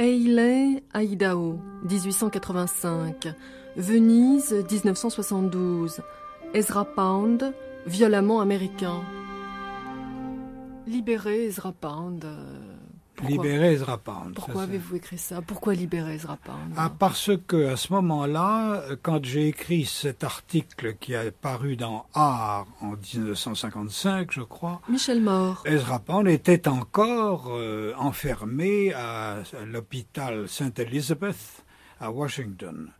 Hailey, Idaho, 1885. Venise, 1972. Ezra Pound, violemment américain. Libérer Ezra Pound. Libérer Ezra Pound. Pourquoi avez-vous écrit ça? Pourquoi libérer Ezra Pound? Parce que à ce moment-là, quand j'ai écrit cet article qui a paru dans Art en 1955, je crois, Michel More. Ezra Pound était encore enfermé à l'hôpital St. Elizabeth à Washington.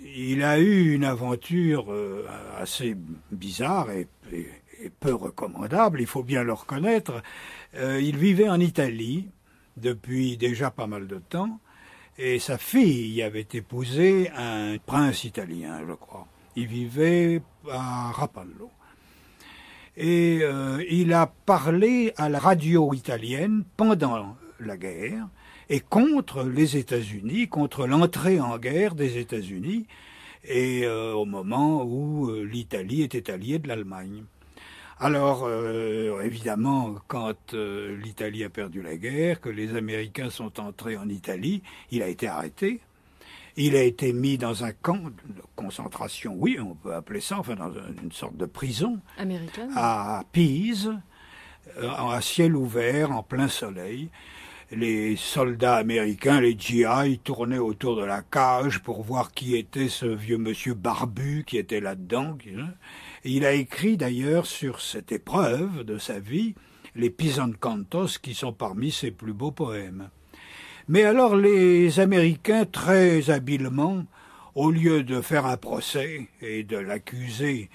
Il a eu une aventure assez bizarre et peu recommandable, il faut bien le reconnaître. Il vivait en Italie depuis déjà pas mal de temps et sa fille avait épousé un prince italien, je crois. Il vivait à Rapallo. Et il a parlé à la radio italienne pendant la guerre et contre les États-Unis, contre l'entrée en guerre des États-Unis, et au moment où l'Italie était alliée de l'Allemagne. Alors, évidemment, quand l'Italie a perdu la guerre, que les Américains sont entrés en Italie, il a été arrêté. Il a été mis dans un camp de concentration, oui, on peut appeler ça, enfin dans une sorte de prison, américaine, à Pise, à ciel ouvert, en plein soleil. Les soldats américains, les GI, tournaient autour de la cage pour voir qui était ce vieux monsieur barbu qui était là-dedans. Et il a écrit d'ailleurs sur cette épreuve de sa vie les Pisan Cantos, qui sont parmi ses plus beaux poèmes. Mais alors les Américains, très habilement, au lieu de faire un procès et de l'accuser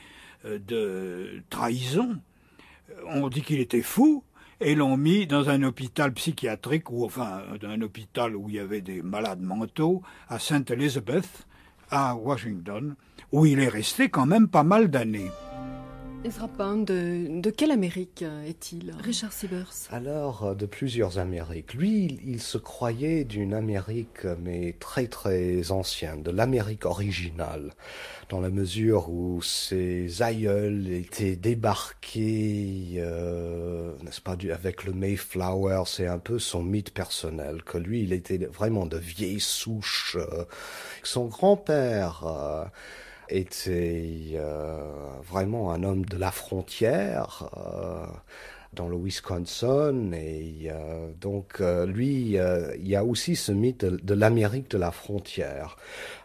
de trahison, ont dit qu'il était fou et l'ont mis dans un hôpital psychiatrique, ou enfin un hôpital où il y avait des malades mentaux, à St. Elizabeth, à Washington, où il est resté quand même pas mal d'années. Ezra Pound, de quelle Amérique est-il, Richard Siebers? Alors, de plusieurs Amériques. Lui, il se croyait d'une Amérique, mais très très ancienne, de l'Amérique originale, dans la mesure où ses aïeuls étaient débarqués, n'est-ce pas, avec le Mayflower. C'est un peu son mythe personnel, que lui, il était vraiment de vieille souche. Son grand-père était vraiment un homme de la frontière dans le Wisconsin, et donc lui, il y a aussi ce mythe de l'Amérique de la frontière.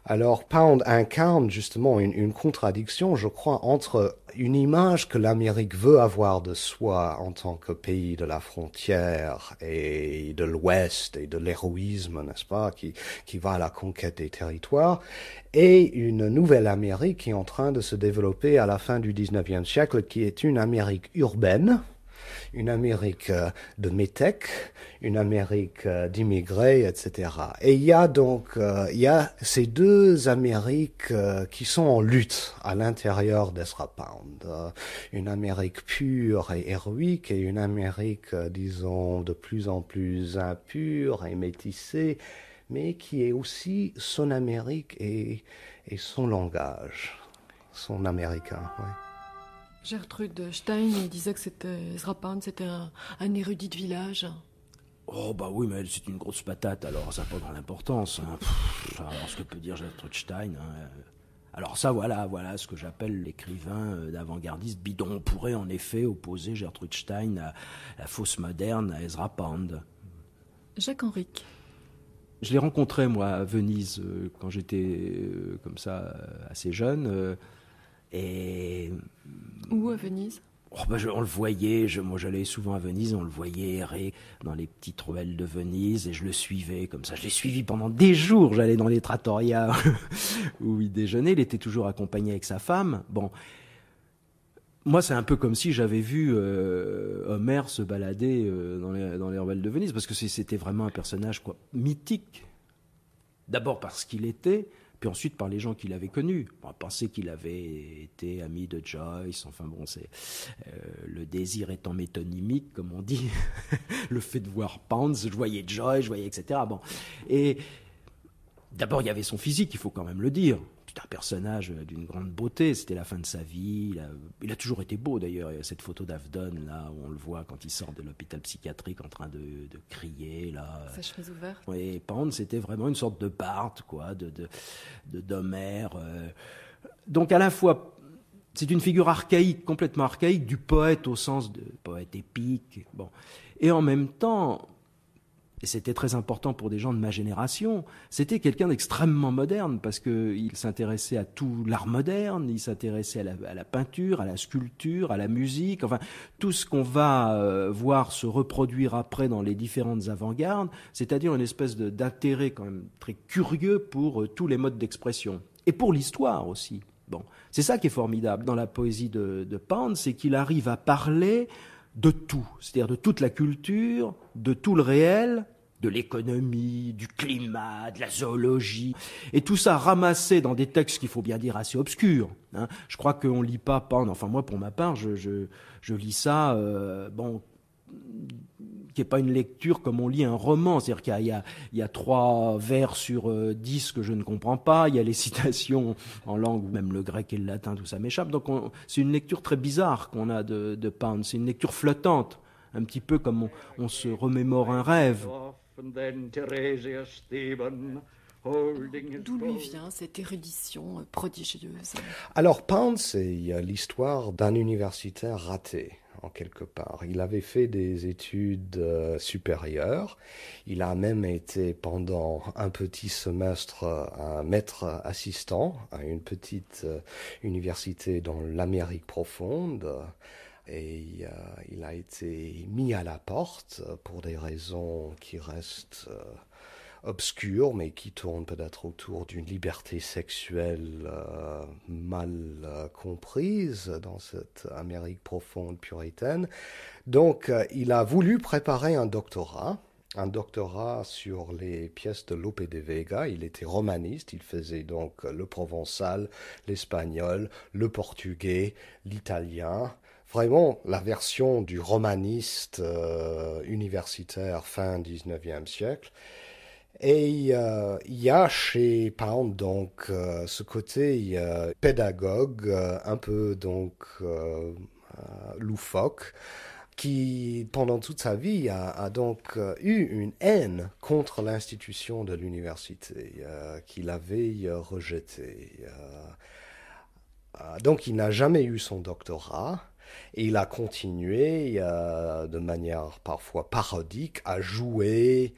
Alors Pound incarne justement une contradiction, je crois, entre une image que l'Amérique veut avoir de soi en tant que pays de la frontière et de l'Ouest et de l'héroïsme, n'est-ce pas, qui va à la conquête des territoires, et une nouvelle Amérique qui est en train de se développer à la fin du 19e siècle, qui est une Amérique urbaine, une Amérique de métèques, une Amérique d'immigrés, etc. Et il y a donc ces deux Amériques qui sont en lutte à l'intérieur d'Ezra Pound. Une Amérique pure et héroïque et une Amérique, disons, de plus en plus impure et métissée, mais qui est aussi son Amérique et son langage, son américain, oui. Gertrude Stein disait que Ezra Pound, c'était un érudit de village. Oh bah oui, mais c'est une grosse patate, alors ça n'a pas grande importance. Hein. Alors ce que peut dire Gertrude Stein. Hein. Alors ça, voilà ce que j'appelle l'écrivain d'avant-gardiste bidon. On pourrait en effet opposer Gertrude Stein à la fausse moderne, à Ezra Pound. Jacques Henrique. Je l'ai rencontré, moi, à Venise, quand j'étais comme ça, assez jeune. Et... Où à Venise? On le voyait, moi j'allais souvent à Venise, on le voyait errer dans les petites ruelles de Venise et je le suivais comme ça. Je l'ai suivi pendant des jours, j'allais dans les trattorias où il déjeunait, il était toujours accompagné avec sa femme. Bon, moi c'est un peu comme si j'avais vu Homère se balader dans les ruelles de Venise, parce que c'était vraiment un personnage mythique. D'abord parce qu'il était... Puis ensuite par les gens qu'il avait connus. On pensait qu'il avait été ami de Joyce, enfin bon, c'est le désir étant métonymique, comme on dit, le fait de voir Pound, je voyais Joyce, je voyais etc. Bon. Et d'abord il y avait son physique, il faut quand même le dire. c'était un personnage d'une grande beauté, c'était la fin de sa vie, il a toujours été beau d'ailleurs, il y a cette photo d'Avdon là où on le voit quand il sort de l'hôpital psychiatrique en train de crier là. Sa chemise ouverte. Oui, Pound c'était vraiment une sorte de Barthes quoi, d'Homère. Donc à la fois c'est une figure archaïque, complètement archaïque, du poète au sens de poète épique. Bon. Et en même temps, et c'était très important pour des gens de ma génération, c'était quelqu'un d'extrêmement moderne, parce qu'il s'intéressait à tout l'art moderne, il s'intéressait à la peinture, à la sculpture, à la musique, enfin, tout ce qu'on va voir se reproduire après dans les différentes avant-gardes, c'est-à-dire une espèce d'intérêt quand même très curieux pour tous les modes d'expression. Et pour l'histoire aussi. Bon, c'est ça qui est formidable dans la poésie de Pound, c'est qu'il arrive à parler de tout, c'est-à-dire de toute la culture, de tout le réel, de l'économie, du climat, de la zoologie, et tout ça ramassé dans des textes qu'il faut bien dire assez obscurs. Hein. Je crois qu'on lit pas Pound, enfin moi pour ma part, je lis ça, qui n'est pas une lecture comme on lit un roman, c'est-à-dire qu'il y a 3 vers sur 10 que je ne comprends pas, il y a les citations en langue, même le grec et le latin, tout ça m'échappe, donc c'est une lecture très bizarre qu'on a de Pound, c'est une lecture flottante, un petit peu comme on se remémore un rêve. D'où lui vient cette érudition prodigieuse? Alors Pound, c'est l'histoire d'un universitaire raté, en quelque part. Il avait fait des études supérieures. Il a même été pendant un petit semestre un maître assistant à une petite université dans l'Amérique profonde. Et il a été mis à la porte pour des raisons qui restent obscures, mais qui tournent peut-être autour d'une liberté sexuelle mal comprise dans cette Amérique profonde puritaine. Donc, il a voulu préparer un doctorat sur les pièces de Lope de Vega. Il était romaniste, il faisait donc le provençal, l'espagnol, le portugais, l'italien. Vraiment la version du romaniste universitaire fin 19e siècle. Et il y a chez Pound donc ce côté pédagogue un peu donc loufoque qui pendant toute sa vie a donc eu une haine contre l'institution de l'université qu'il avait rejetée. Donc il n'a jamais eu son doctorat. Et il a continué de manière parfois parodique à jouer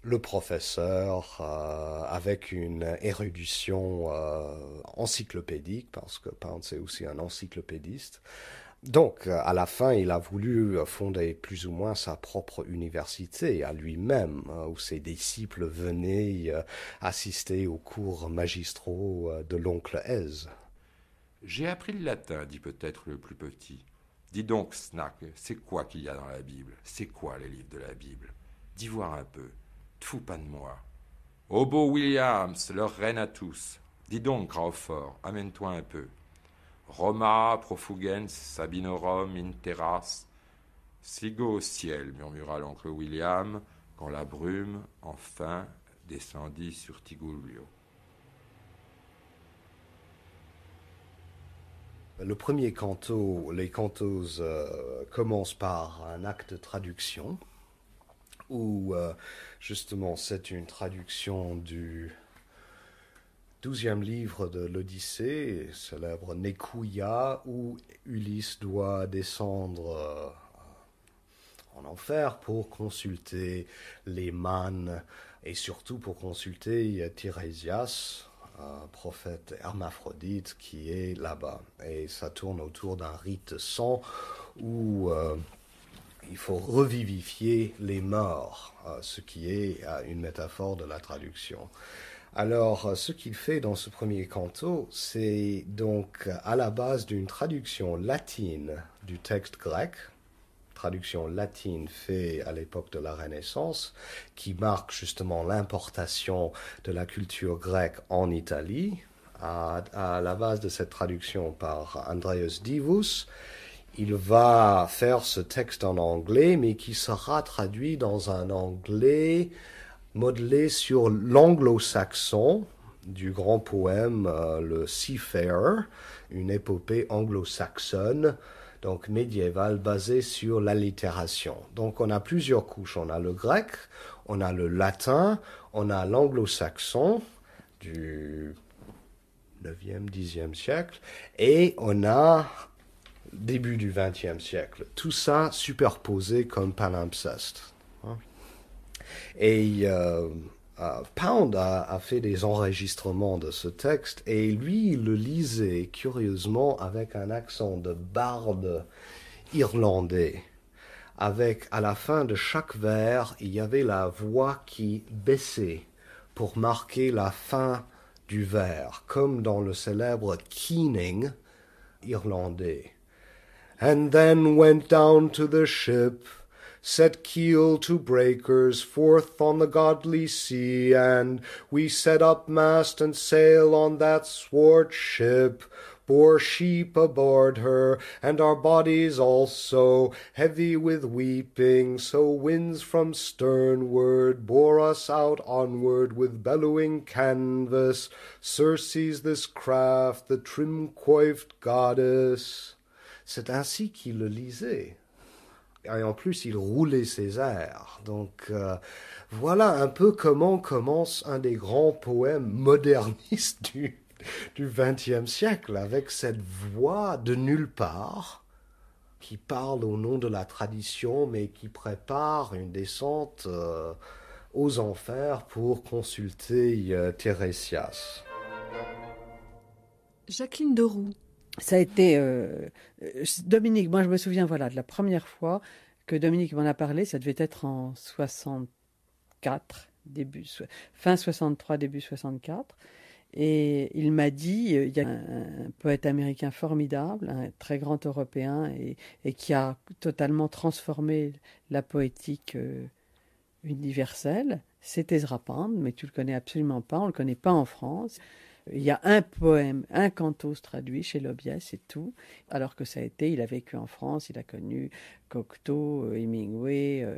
le professeur avec une érudition encyclopédique, parce que Pound c'est aussi un encyclopédiste. Donc à la fin, il a voulu fonder plus ou moins sa propre université à lui-même, où ses disciples venaient assister aux cours magistraux de l'oncle Hez. J'ai appris le latin, dit peut-être le plus petit. Dis donc, Snack, c'est quoi qu'il y a dans la Bible? C'est quoi les livres de la Bible? Dis voir un peu. Te fous pas de moi. Hobo Williams, leur reine à tous. Dis donc, Crawford, amène-toi un peu. Roma, profugens, Sabinorum, interas. Sigo au ciel, murmura l'oncle William, quand la brume, enfin, descendit sur Tigullio. Le premier canto, les cantos commencent par un acte de traduction, où justement c'est une traduction du 12e livre de l'Odyssée, célèbre Nekouia, où Ulysse doit descendre en enfer pour consulter les mânes et surtout pour consulter Tirésias, prophète hermaphrodite qui est là-bas. Et ça tourne autour d'un rite de sang où il faut revivifier les morts, ce qui est une métaphore de la traduction. Alors, ce qu'il fait dans ce premier canto, c'est donc à la base d'une traduction latine du texte grec, traduction latine faite à l'époque de la Renaissance, qui marque justement l'importation de la culture grecque en Italie. À la base de cette traduction par Andreas Divus, il va faire ce texte en anglais, mais qui sera traduit dans un anglais modelé sur l'anglo-saxon du grand poème le Seafarer, une épopée anglo-saxonne, donc médiévale, basée sur l'allitération. Donc on a plusieurs couches. On a le grec, on a le latin, on a l'anglo-saxon du 9e, 10e siècle, et on a début du 20e siècle. Tout ça superposé comme palimpseste. Et Pound a fait des enregistrements de ce texte, et lui, il le lisait curieusement avec un accent de barde irlandais. Avec, à la fin de chaque vers, il y avait la voix qui baissait pour marquer la fin du vers, comme dans le célèbre keening irlandais. And then went down to the ship, set keel to breakers, forth on the godly sea, and we set up mast and sail on that swart ship, bore sheep aboard her, and our bodies also, heavy with weeping, so winds from sternward bore us out onward with bellowing canvas, Circe's this craft, the trim-coiffed goddess. C'est ainsi qu'il le lisait. Et en plus, il roulait ses airs. Donc, voilà un peu comment commence un des grands poèmes modernistes du XXe siècle, avec cette voix de nulle part, qui parle au nom de la tradition, mais qui prépare une descente aux enfers pour consulter Tiresias. Jacqueline Deroux. Ça a été Dominique. Moi, je me souviens, de la première fois que Dominique m'en a parlé. Ça devait être en 64, fin 63, début 64. Et il m'a dit, il y a un poète américain formidable, un très grand Européen, et qui a totalement transformé la poétique universelle. C'est Ezra Pound, mais tu le connais absolument pas. On le connaît pas en France. Il y a un poème, un cantos traduit chez Lobiès, c'est tout. Alors que il a vécu en France, il a connu Cocteau, Hemingway,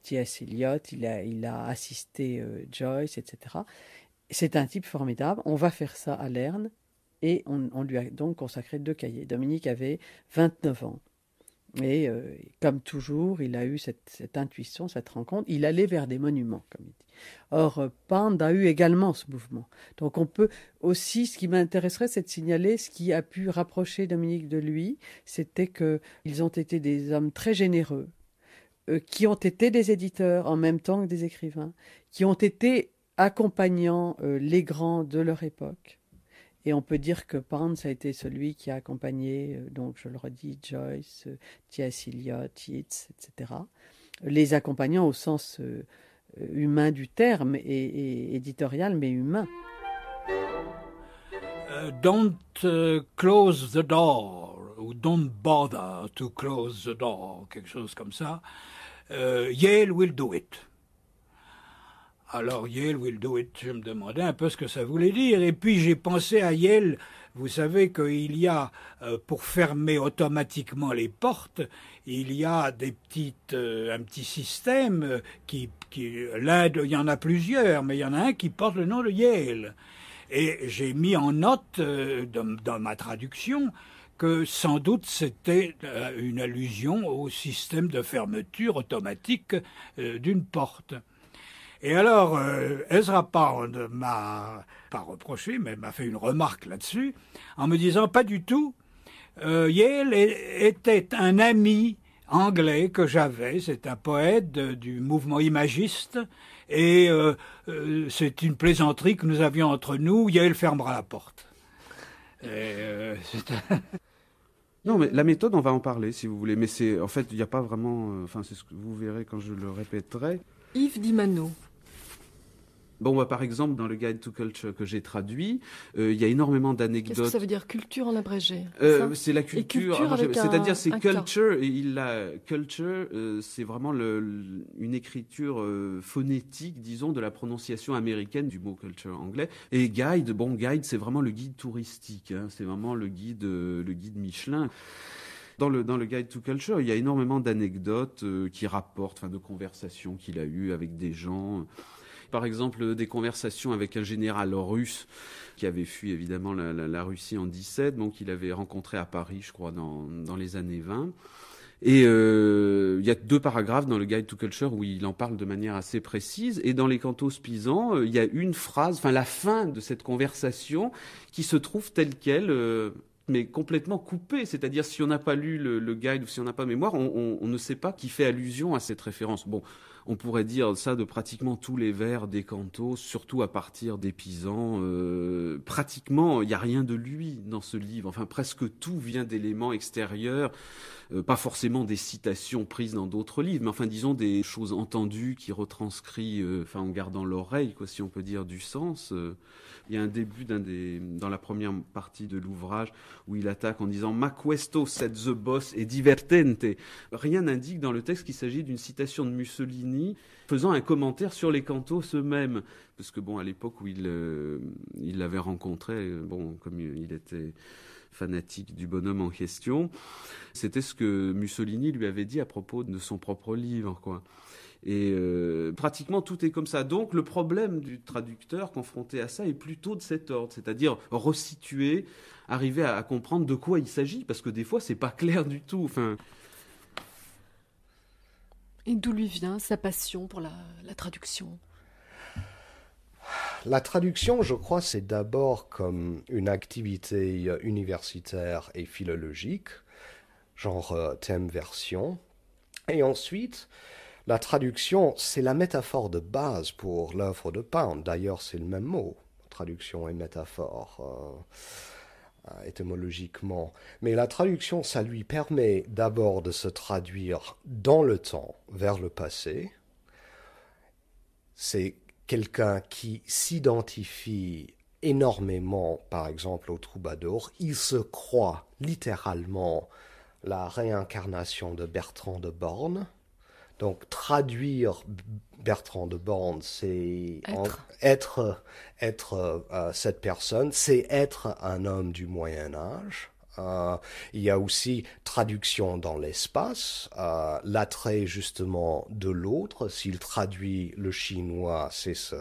T.S. Eliot, il a assisté Joyce, etc. C'est un type formidable. On va faire ça à Lerne, et on lui a donc consacré 2 cahiers. Dominique avait 29 ans. Et comme toujours, il a eu cette intuition, cette rencontre. Il allait vers des monuments, comme il dit. Or, Pound a eu également ce mouvement. Donc on peut aussi, ce qui m'intéresserait, c'est de signaler ce qui a pu rapprocher Dominique de lui, c'était qu'ils ont été des hommes très généreux, qui ont été des éditeurs en même temps que des écrivains, qui ont été accompagnant les grands de leur époque. Et on peut dire que Pound a été celui qui a accompagné, donc je le redis, Joyce, T.S. Eliot, Yeats, etc. Les accompagnant au sens humain du terme et éditorial, mais humain. Don't close the door, ou don't bother to close the door, quelque chose comme ça. Yale will do it. Alors, Yale will do it, je me demandais un peu ce que ça voulait dire. Et puis, j'ai pensé à Yale. Vous savez qu'il y a, pour fermer automatiquement les portes, il y a un petit système il y en a plusieurs, mais il y en a un qui porte le nom de Yale. Et j'ai mis en note, dans ma traduction, que sans doute c'était une allusion au système de fermeture automatique d'une porte. Et alors, Ezra Pound m'a pas reproché, mais m'a fait une remarque là-dessus, en me disant pas du tout. Yale était un ami anglais que j'avais, c'est un poète du mouvement imagiste, et c'est une plaisanterie que nous avions entre nous. Yale fermera la porte. Non, mais la méthode, on va en parler si vous voulez. Mais en fait, il n'y a pas vraiment. C'est ce que vous verrez quand je le répéterai. Yves Dimano. Bon, par exemple, dans le Guide to Culture que j'ai traduit, il y a énormément d'anecdotes. Qu'est-ce que ça veut dire culture en abrégé? C'est la culture. C'est-à-dire, c'est culture. Culture, c'est vraiment une écriture phonétique, disons, de la prononciation américaine du mot culture anglais. Et guide, guide, c'est vraiment le guide touristique. Hein, c'est vraiment le guide Michelin. Dans le Guide to Culture, il y a énormément d'anecdotes qui rapportent, de conversations qu'il a eues avec des gens. Par exemple, des conversations avec un général russe qui avait fui évidemment la Russie en 17, donc qu'il avait rencontré à Paris, je crois, dans les années 20. Et il y a 2 paragraphes dans le Guide to Culture où il en parle de manière assez précise. Et dans les Cantos Pisans, il y a une phrase, la fin de cette conversation, qui se trouve telle quelle, mais complètement coupée. C'est-à-dire, si on n'a pas lu le guide ou si on n'a pas mémoire, on ne sait pas qui fait allusion à cette référence. Bon, on pourrait dire ça de pratiquement tous les vers des cantos, surtout à partir des Pisans. Pratiquement, il n'y a rien de lui dans ce livre. Enfin, presque tout vient d'éléments extérieurs. Pas forcément des citations prises dans d'autres livres, mais disons des choses entendues qui retranscrit, en gardant l'oreille, si on peut dire, du sens. Il y a un début dans la première partie de l'ouvrage où il attaque en disant « Ma questo sed the boss est divertente ». Rien n'indique dans le texte qu'il s'agit d'une citation de Mussolini faisant un commentaire sur les cantos eux-mêmes. Parce que à l'époque où il l'avait rencontré, comme il était fanatique du bonhomme en question, c'était ce que Mussolini lui avait dit à propos de son propre livre, quoi. Et pratiquement tout est comme ça. Donc le problème du traducteur confronté à ça est plutôt de cet ordre, c'est-à-dire resituer, arriver à comprendre de quoi il s'agit, parce que des fois c'est pas clair du tout. Et d'où lui vient sa passion pour la traduction ? La traduction, je crois, c'est d'abord comme une activité universitaire et philologique, genre thème-version. Et ensuite, la traduction, c'est la métaphore de base pour l'œuvre de Pound. D'ailleurs, c'est le même mot, traduction et métaphore, étymologiquement. Mais la traduction, ça lui permet d'abord de se traduire dans le temps, vers le passé. C'est quelqu'un qui s'identifie énormément, par exemple, au troubadour. Il se croit littéralement la réincarnation de Bertrand de Born. Donc, traduire Bertrand de Born, c'est être cette personne, c'est être un homme du Moyen-Âge. Il y a aussi traduction dans l'espace, l'attrait justement de l'autre. S'il traduit le chinois, c'est se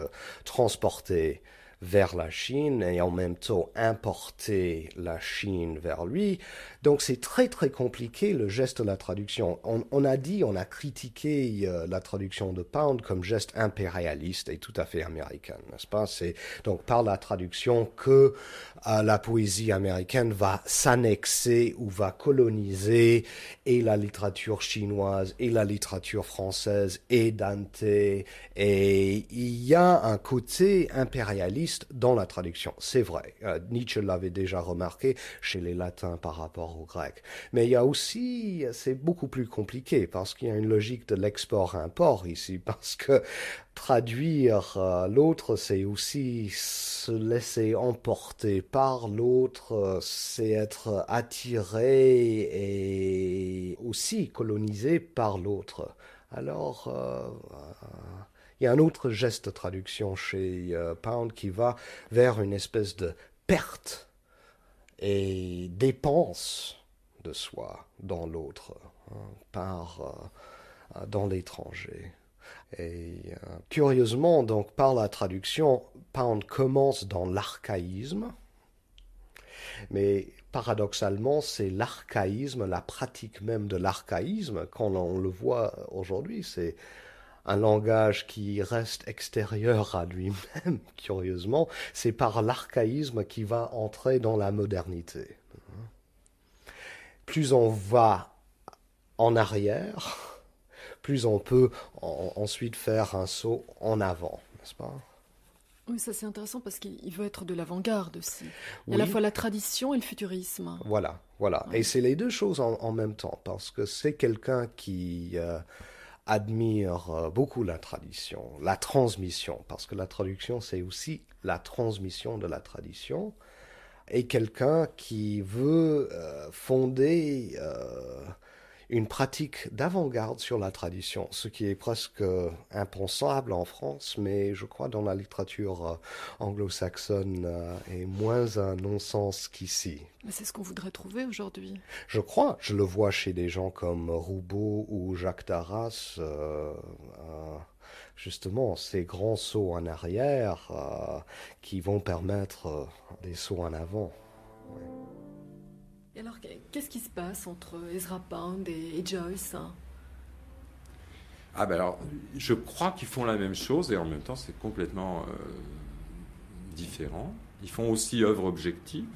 transporter vers la Chine et en même temps importer la Chine vers lui. Donc c'est très très compliqué le geste de la traduction. On a critiqué la traduction de Pound comme geste impérialiste et tout à fait américain, n'est-ce pas? C'est donc par la traduction que la poésie américaine va s'annexer ou va coloniser et la littérature chinoise et la littérature française et Dante, et il y a un côté impérialiste dans la traduction, c'est vrai. Nietzsche l'avait déjà remarqué chez les latins par rapport aux grecs. Mais il y a aussi, c'est beaucoup plus compliqué parce qu'il y a une logique de l'export-import ici, parce que traduire l'autre, c'est aussi se laisser emporter par l'autre, c'est être attiré et aussi colonisé par l'autre. Alors, il y a un autre geste de traduction chez Pound qui va vers une espèce de perte et dépense de soi dans l'autre, dans l'étranger. Et curieusement, donc, par la traduction, Pound commence dans l'archaïsme, mais paradoxalement, c'est l'archaïsme, la pratique même de l'archaïsme, quand on le voit aujourd'hui, c'est un langage qui reste extérieur à lui-même, curieusement, c'est par l'archaïsme qui va entrer dans la modernité. Plus on va en arrière, plus on peut ensuite faire un saut en avant, n'est-ce pas? Oui, ça c'est intéressant parce qu'il veut être de l'avant-garde aussi. Il y a à la fois la tradition et le futurisme. Voilà. Ouais. Et c'est les deux choses en même temps, parce que c'est quelqu'un qui admire beaucoup la tradition, la transmission, parce que la traduction, c'est aussi la transmission de la tradition, et quelqu'un qui veut fonder une pratique d'avant-garde sur la tradition, ce qui est presque impensable en France, mais je crois dans la littérature anglo-saxonne est moins un non-sens qu'ici. Mais c'est ce qu'on voudrait trouver aujourd'hui. Je crois, je le vois chez des gens comme Roubaud ou Jacques Darras, justement ces grands sauts en arrière qui vont permettre des sauts en avant. Ouais. Et alors, qu'est-ce qui se passe entre Ezra Pound et Joyce? Ah ben alors, je crois qu'ils font la même chose et en même temps c'est complètement différent. Ils font aussi œuvre objective.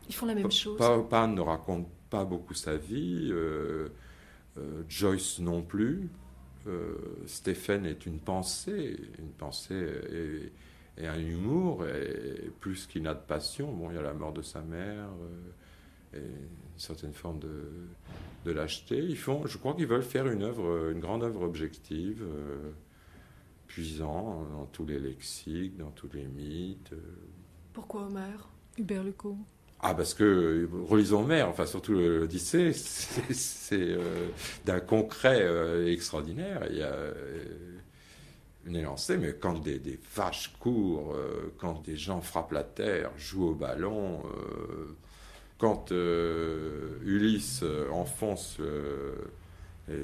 Ils font la même chose. Pound ne raconte pas beaucoup sa vie, Joyce non plus. Stephen est une pensée et un humour, et plus qu'il n'a de passion. Bon, il y a la mort de sa mère. Et une certaine forme de lâcheté. Je crois qu'ils veulent faire une grande œuvre objective, puisant dans tous les lexiques, dans tous les mythes. Pourquoi Homère, Hubert Lecoq? Ah, parce que relisons Homère, enfin surtout l'Odyssée, c'est d'un concret extraordinaire. Il y a une élancée, mais quand des vaches courent, quand des gens frappent la terre, jouent au ballon. Quand Ulysse enfonce ce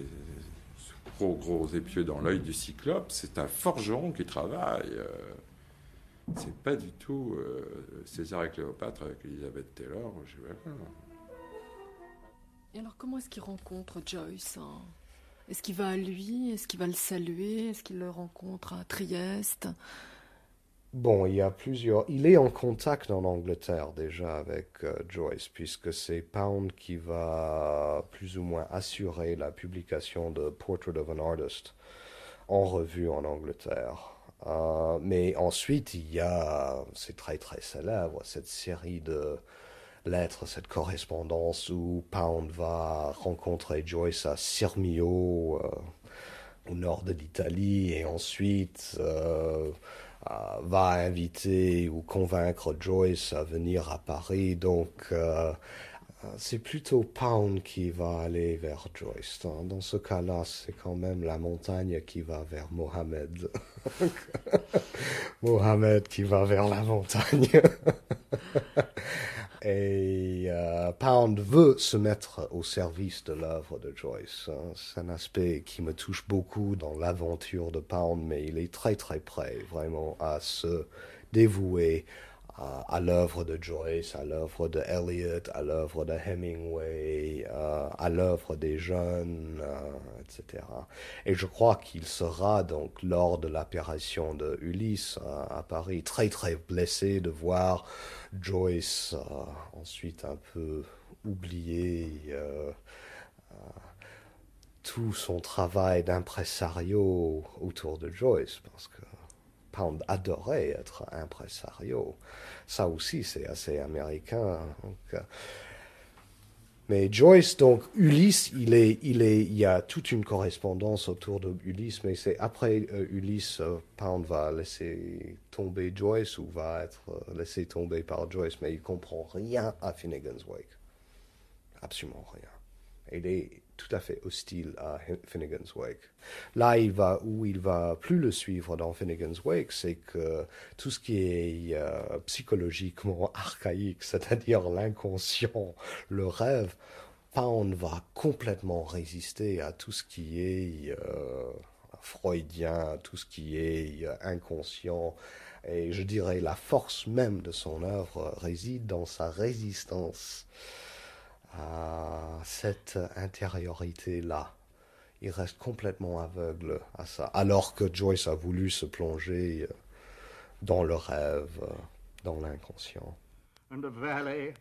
gros épieu dans l'œil du Cyclope, c'est un forgeron qui travaille. C'est pas du tout César et Cléopâtre avec Elizabeth Taylor. Et alors, comment est-ce qu'il rencontre Joyce? Est-ce qu'il va à lui? Est-ce qu'il va le saluer? Est-ce qu'il le rencontre à Trieste? Bon, il y a plusieurs... Il est en contact en Angleterre déjà avec Joyce, puisque c'est Pound qui va plus ou moins assurer la publication de Portrait of an Artist en revue en Angleterre. Mais ensuite, il y a, c'est très très célèbre, cette série de lettres, cette correspondance où Pound va rencontrer Joyce à Sirmio, au nord de l'Italie, et ensuite... va inviter ou convaincre Joyce à venir à Paris. Donc, c'est plutôt Pound qui va aller vers Joyce. Dans ce cas-là, c'est quand même la montagne qui va vers Mohammed. Mohammed qui va vers la montagne. Et Pound veut se mettre au service de l'œuvre de Joyce. C'est un aspect qui me touche beaucoup dans l'aventure de Pound, mais il est très très prêt vraiment à se dévouer à l'œuvre de Joyce, à l'œuvre de Eliot, à l'œuvre de Hemingway, à l'œuvre des jeunes, etc. Et je crois qu'il sera donc lors de l'apparition de Ulysse à Paris très très blessé de voir Joyce ensuite un peu oublier tout son travail d'impresario autour de Joyce, parce que Pound adorait être impresario. Ça aussi, c'est assez américain. Donc, mais Joyce, donc Ulysse, il y a toute une correspondance autour de Ulysse, mais c'est après Ulysse, Pound va laisser tomber Joyce ou va être laissé tomber par Joyce, mais il comprend rien à Finnegan's Wake. Absolument rien. Il est tout à fait hostile à Finnegan's Wake. Là, où il va plus le suivre dans Finnegan's Wake, c'est que tout ce qui est psychologiquement archaïque, c'est-à-dire l'inconscient, le rêve, Pound va complètement résister à tout ce qui est freudien, tout ce qui est inconscient. Et je dirais la force même de son œuvre réside dans sa résistance à cette intériorité-là. Il reste complètement aveugle à ça, alors que Joyce a voulu se plonger dans le rêve, dans l'inconscient. And the valley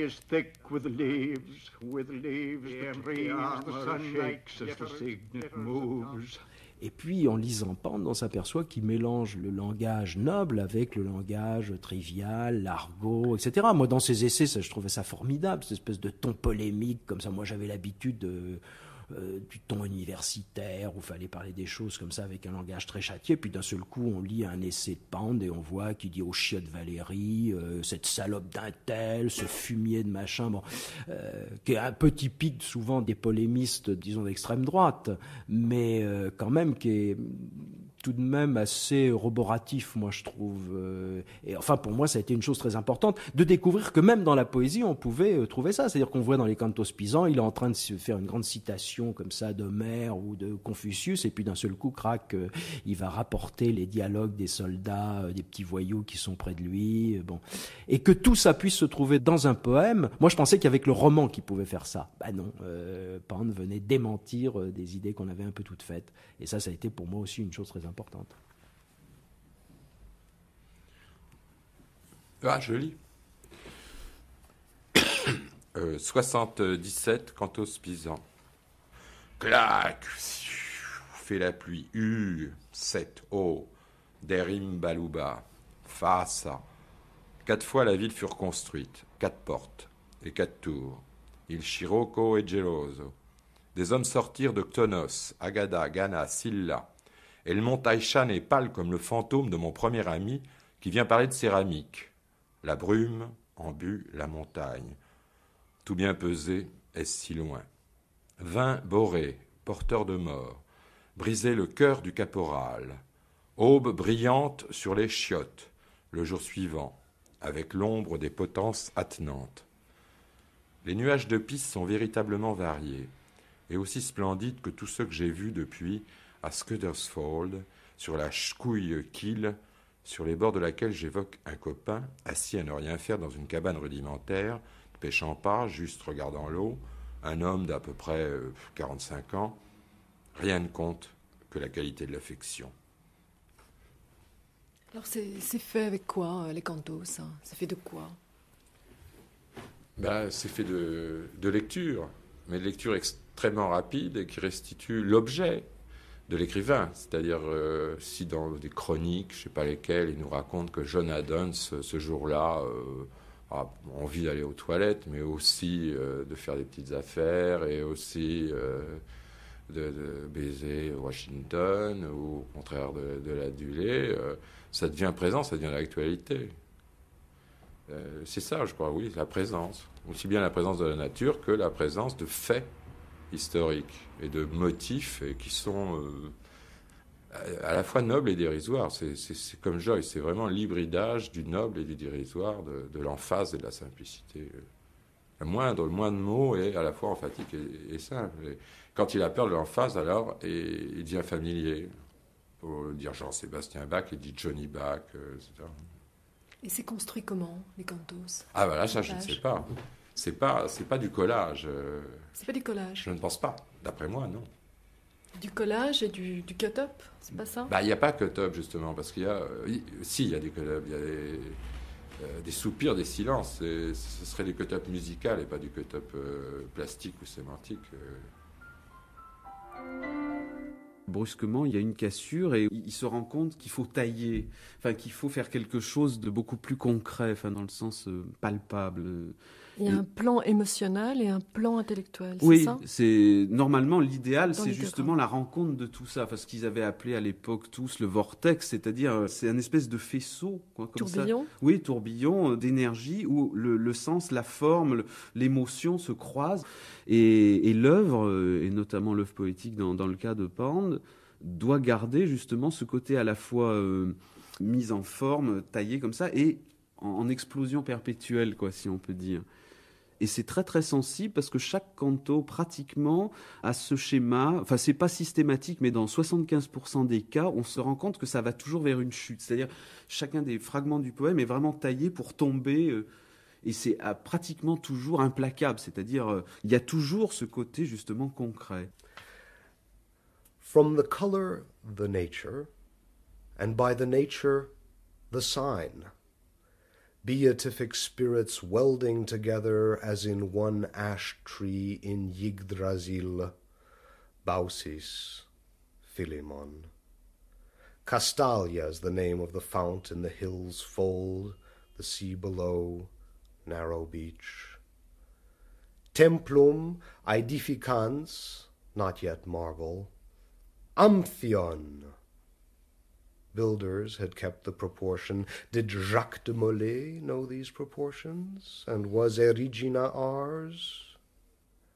is thick with leaves, the trees, the sun shakes as the cygnet moves. Et puis, en lisant Pound, on s'aperçoit qu'il mélange le langage noble avec le langage trivial, l'argot, etc. Moi, dans ses essais, je trouvais ça formidable, cette espèce de ton polémique, comme ça. Moi, j'avais l'habitude du ton universitaire, où il fallait parler des choses comme ça avec un langage très châtié, puis d'un seul coup on lit un essai de Pound et on voit qu'il dit « Oh chiotte Valérie, cette salope d'un tel, ce fumier de machin », qui est un peu typique souvent des polémistes, disons, d'extrême droite, mais quand même qui est tout de même assez roboratif, moi je trouve. Et enfin, pour moi, ça a été une chose très importante de découvrir que même dans la poésie, on pouvait trouver ça. C'est-à-dire qu'on voit dans les cantos pisans, il est en train de se faire une grande citation comme ça d'Homère ou de Confucius, et puis d'un seul coup, crac, il va rapporter les dialogues des soldats, des petits voyous qui sont près de lui. Bon. Et que tout ça puisse se trouver dans un poème. Moi, je pensais qu'avec le roman, qu'il pouvait faire ça. Bah non, Pound venait démentir des idées qu'on avait un peu toutes faites. Et ça a été pour moi aussi une chose très importante. Ah, je lis. 77, cantos pisans. Clac, fait la pluie. 7, derim baluba. Fassa. 4 fois la ville fut reconstruite. 4 portes et 4 tours. Il Scirocco et Geloso. Des hommes sortirent de Ctonos, Agada, Gana, Silla. Et le mont Taïchan est pâle comme le fantôme de mon premier ami qui vient parler de céramique. La brume embue la montagne. Tout bien pesé, est-ce si loin? 20 borés, porteurs de mort, brisaient le cœur du caporal. Aube brillante sur les chiottes, le jour suivant, avec l'ombre des potences attenantes. Les nuages de piste sont véritablement variés, et aussi splendides que tous ceux que j'ai vus depuis à Scuddersfold, sur la Schkouille Kiel, sur les bords de laquelle j'évoque un copain, assis à ne rien faire dans une cabane rudimentaire, ne pêchant pas, juste regardant l'eau, un homme d'à peu près 45 ans, rien ne compte que la qualité de l'affection. Alors c'est fait avec quoi, les cantos, ça? C'est fait de quoi? C'est fait de lecture, mais de lecture extrêmement rapide et qui restitue l'objet de l'écrivain. C'est-à-dire, si dans des chroniques, je ne sais pas lesquelles, il nous raconte que John Adams, ce jour-là, a envie d'aller aux toilettes, mais aussi de faire des petites affaires et aussi de baiser Washington, ou au contraire de l'aduler, ça devient présent, ça devient l'actualité. C'est ça, je crois, oui, la présence. Aussi bien la présence de la nature que la présence de faits historiques et de motifs et qui sont à la fois nobles et dérisoires. C'est comme Joyce, c'est vraiment l'hybridage du noble et du dérisoire, de l'emphase et de la simplicité. Le moindre mot est à la fois emphatique et simple. Et quand il a peur de l'emphase, alors il devient familier. Pour dire Jean-Sébastien Bach, il dit Johnny Bach, etc. Et c'est construit comment, les cantos? Ah ben là, ça, je ne sais pas. C'est pas du collage. C'est pas du collage? Je ne pense pas. D'après moi, non. Du collage et du cut-up, c'est pas ça? Il n'y a pas cut-up, justement, parce qu'il y a... il y a des cut-up, il y a des soupirs, des silences. Ce serait du cut-up musical et pas du cut-up plastique ou sémantique. Brusquement, il y a une cassure et il se rend compte qu'il faut tailler, qu'il faut faire quelque chose de beaucoup plus concret, dans le sens palpable. Il y a un plan émotionnel et un plan intellectuel, oui, c'est ça? C'est normalement l'idéal, c'est justement la rencontre de tout ça, ce qu'ils avaient appelé à l'époque tous le vortex, c'est-à-dire c'est un espèce de faisceau, comme tourbillon. Ça. Oui, tourbillon d'énergie où le sens, la forme, l'émotion se croisent et l'œuvre, et notamment l'œuvre poétique dans le cas de Pound, doit garder justement ce côté à la fois mise en forme, taillé comme ça et en explosion perpétuelle, si on peut dire. Et c'est très très sensible parce que chaque canto pratiquement a ce schéma, c'est pas systématique, mais dans 75% des cas, on se rend compte que ça va toujours vers une chute. C'est-à-dire chacun des fragments du poème est vraiment taillé pour tomber, et c'est pratiquement toujours implacable. C'est-à-dire il y a toujours ce côté justement concret. From the color, the nature, and by the nature, the sign. Beatific spirits welding together as in one ash tree in Yggdrasil, Baucis, Philemon. Castalia is the name of the fount in the hills fold, the sea below, narrow beach. Templum aedificans, not yet marble, Amphion. Builders had kept the proportion. Did Jacques de Molay know these proportions? And was Erigena ours?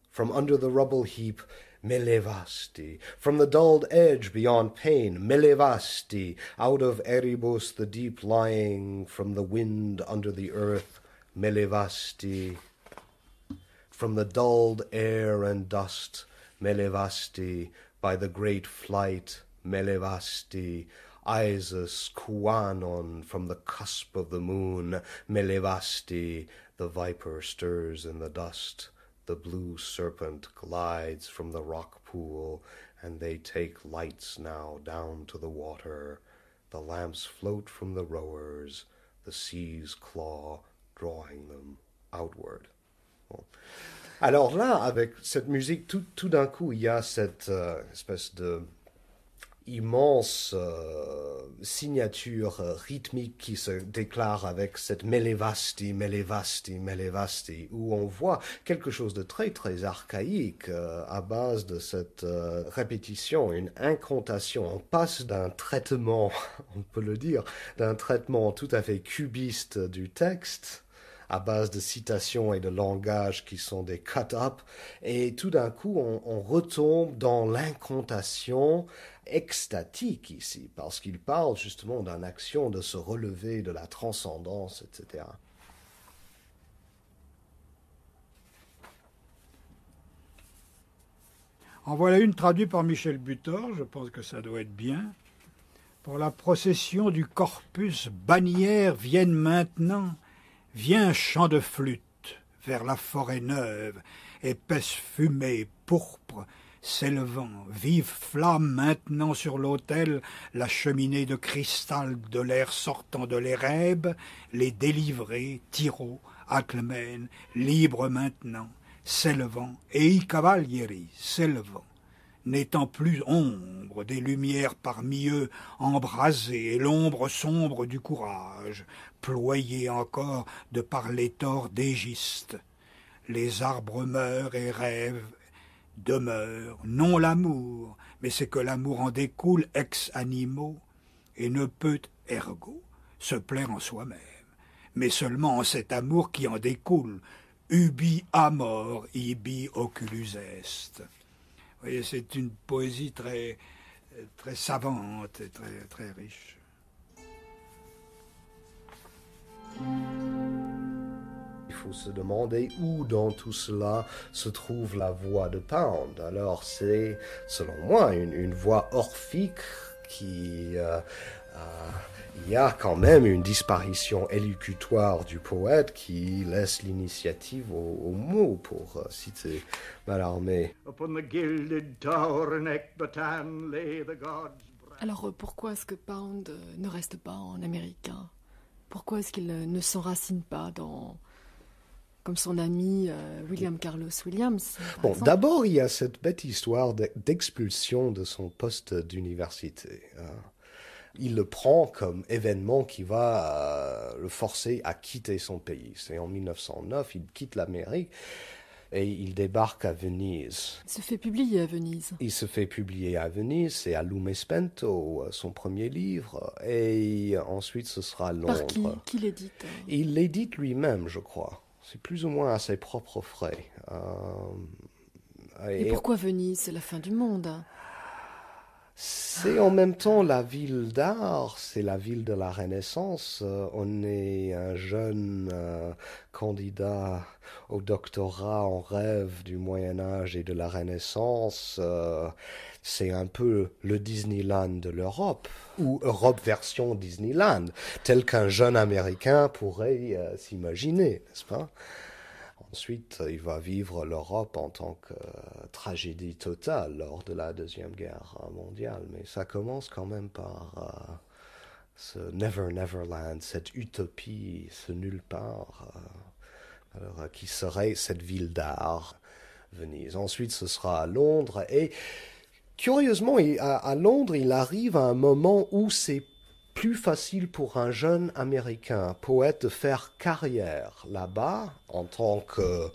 From under the rubble heap, Melevasti. From the dulled edge beyond pain, Melevasti. Out of Erebus the deep lying, from the wind under the earth, Melevasti. From the dulled air and dust, Melevasti. By the great flight, Melevasti. Isis, Kuanon, from the cusp of the moon, Melevasti. The viper stirs in the dust. The blue serpent glides from the rock pool, and they take lights now down to the water. The lamps float from the rowers, the sea's claw drawing them outward. Bon. Alors là, avec cette musique, tout d'un coup, il y a cette espèce de immense signature rythmique qui se déclare avec cette Melevasti, Melevasti, Melevasti, où on voit quelque chose de très très archaïque à base de cette répétition, une incantation. On passe d'un traitement, on peut le dire, d'un traitement tout à fait cubiste du texte, à base de citations et de langage qui sont des cut-up, et tout d'un coup on retombe dans l'incantation extatique ici, parce qu'il parle justement d'une action de se relever, de la transcendance, etc. En voilà une traduite par Michel Butor, je pense que ça doit être bien. Pour la procession du Corpus, bannières viennent maintenant. Viens, chant de flûte, vers la forêt neuve, épaisse fumée, pourpre, s'élevant, vive flamme maintenant sur l'autel, la cheminée de cristal de l'air sortant de l'Érèbe, les délivrés, Tiro, Alcmène, libres maintenant, s'élevant, et i cavalieri, s'élevant, n'étant plus ombre des lumières parmi eux embrasées, et l'ombre sombre du courage, ployée encore de par les torts d'Égiste. Les arbres meurent et rêvent, demeurent, non l'amour, mais c'est que l'amour en découle ex animo, et ne peut, ergo, se plaire en soi-même, mais seulement en cet amour qui en découle, ubi amor, ibi oculus est. Vous voyez, c'est une poésie très, très savante et très, très riche. Il faut se demander où dans tout cela se trouve la voix de Pound. Alors c'est, selon moi, une voix orphique qui... il y a quand même une disparition élocutoire du poète qui laisse l'initiative aux mots, pour citer Mallarmé. Alors pourquoi est-ce que Pound ne reste pas en américain? Pourquoi est-ce qu'il ne s'enracine pas comme son ami William Carlos Williams? Bon, d'abord, il y a cette bête histoire d'expulsion de son poste d'université. Il le prend comme événement qui va le forcer à quitter son pays. C'est en 1909, il quitte l'Amérique et il débarque à Venise. Il se fait publier à Venise. Il se fait publier à Venise, c'est à Lume Spento, son premier livre, et ensuite ce sera Londres. Par qui l'édite? Il l'édite lui-même, je crois. C'est plus ou moins à ses propres frais. Et pourquoi Venise? C'est la fin du monde. C'est en même temps la ville d'art, c'est la ville de la Renaissance. On est un jeune candidat au doctorat en rêve du Moyen-Âge et de la Renaissance. C'est un peu le Disneyland de l'Europe, ou Europe version Disneyland, tel qu'un jeune Américain pourrait s'imaginer, n'est-ce pas ? Ensuite, il va vivre l'Europe en tant que tragédie totale lors de la Deuxième Guerre mondiale. Mais ça commence quand même par ce Never Neverland, cette utopie, ce nulle part, qui serait cette ville d'art, Venise. Ensuite, ce sera à Londres. Et curieusement, à Londres, il arrive à un moment où c'est plus facile pour un jeune Américain, poète, de faire carrière là-bas en tant que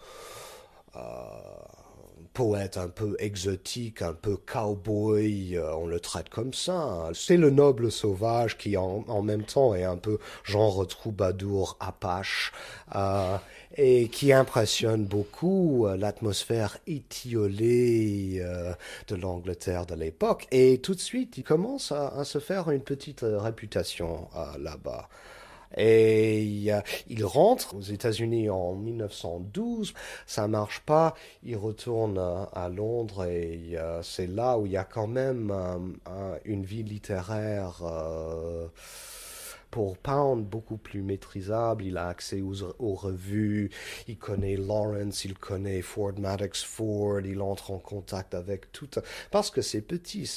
poète un peu exotique, un peu cowboy, on le traite comme ça. C'est le noble sauvage qui en même temps est un peu genre troubadour apache et qui impressionne beaucoup l'atmosphère étiolée de l'Angleterre de l'époque. Et tout de suite, il commence à se faire une petite réputation là-bas. Et il rentre aux États-Unis en 1912, ça marche pas, il retourne à Londres et c'est là où il y a quand même une vie littéraire pour Pound beaucoup plus maîtrisable. Il a accès aux revues, il connaît Lawrence, il connaît Ford Madox Ford, il entre en contact avec tout. Parce que c'est petit,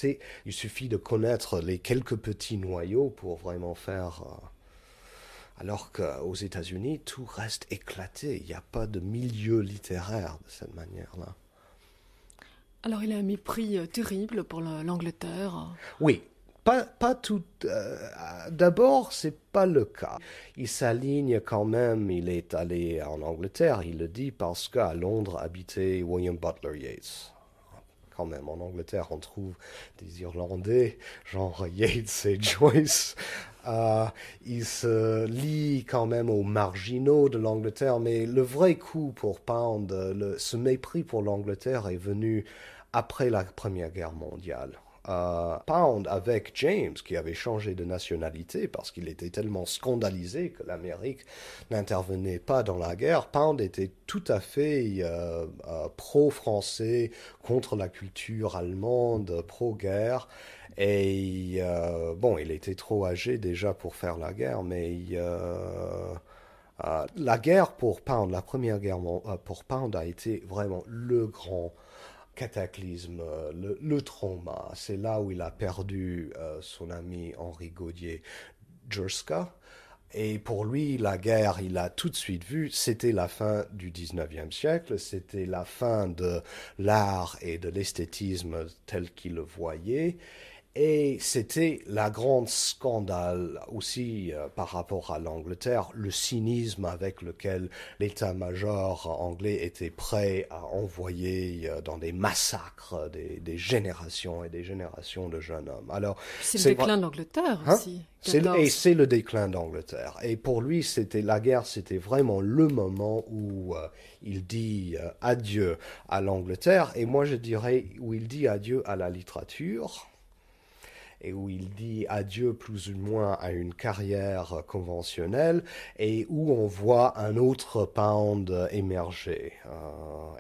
il suffit de connaître les quelques petits noyaux pour vraiment faire... Alors qu'aux États-Unis, tout reste éclaté. Il n'y a pas de milieu littéraire de cette manière-là. Alors il a un mépris terrible pour l'Angleterre. Oui, pas tout. D'abord, c'est pas le cas. Il s'aligne quand même. Il est allé en Angleterre. Il le dit parce qu'à Londres habitait William Butler Yeats. Quand même, en Angleterre, on trouve des Irlandais, genre Yeats et Joyce. Il se lie quand même aux marginaux de l'Angleterre, mais le vrai coup pour Pound, ce mépris pour l'Angleterre est venu après la Première Guerre mondiale. Pound, avec James, qui avait changé de nationalité parce qu'il était tellement scandalisé que l'Amérique n'intervenait pas dans la guerre, Pound était tout à fait pro-français, contre la culture allemande, pro-guerre. Et bon, il était trop âgé déjà pour faire la guerre, mais la guerre pour Pound, la Première Guerre pour Pound a été vraiment le grand cataclysme, le trauma. C'est là où il a perdu son ami Henri Gaudier-Jurska. Et pour lui, la guerre, il a tout de suite vu, c'était la fin du 19e siècle, c'était la fin de l'art et de l'esthétisme tel qu'il le voyait. Et c'était la grande scandale aussi par rapport à l'Angleterre, le cynisme avec lequel l'état-major anglais était prêt à envoyer dans des massacres des générations et des générations de jeunes hommes. Alors, c'est le déclin de l'Angleterre aussi. C'est le déclin d'Angleterre. Et pour lui, la guerre, c'était vraiment le moment où il dit adieu à l'Angleterre. Et moi, je dirais où il dit adieu à la littérature. Et où il dit adieu plus ou moins à une carrière conventionnelle et où on voit un autre Pound émerger.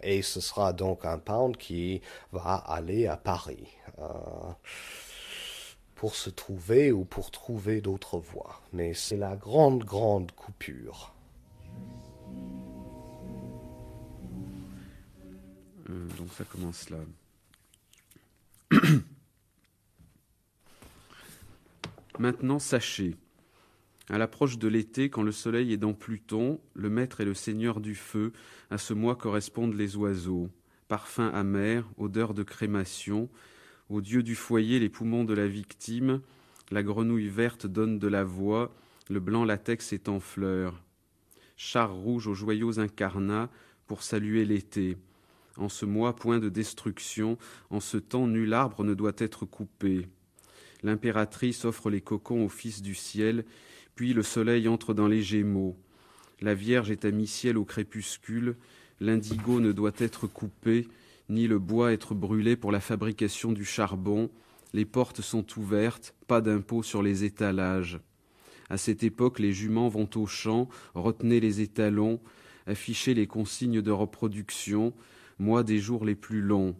Et ce sera donc un Pound qui va aller à Paris pour se trouver ou pour trouver d'autres voies. Mais c'est la grande, grande coupure. Donc ça commence là. Maintenant, sachez, à l'approche de l'été, quand le soleil est dans Pluton, le maître et le seigneur du feu, à ce mois correspondent les oiseaux. Parfum amer, odeur de crémation, au dieu du foyer, les poumons de la victime, la grenouille verte donne de la voix, le blanc latex est en fleurs. Char rouge aux joyaux incarnats pour saluer l'été. En ce mois, point de destruction, en ce temps, nul arbre ne doit être coupé. L'impératrice offre les cocons au fils du ciel, puis le soleil entre dans les Gémeaux. La Vierge est à mi-ciel au crépuscule, l'indigo ne doit être coupé, ni le bois être brûlé pour la fabrication du charbon. Les portes sont ouvertes, pas d'impôt sur les étalages. À cette époque, les juments vont au champ, retenez les étalons, affichez les consignes de reproduction, mois des jours les plus longs.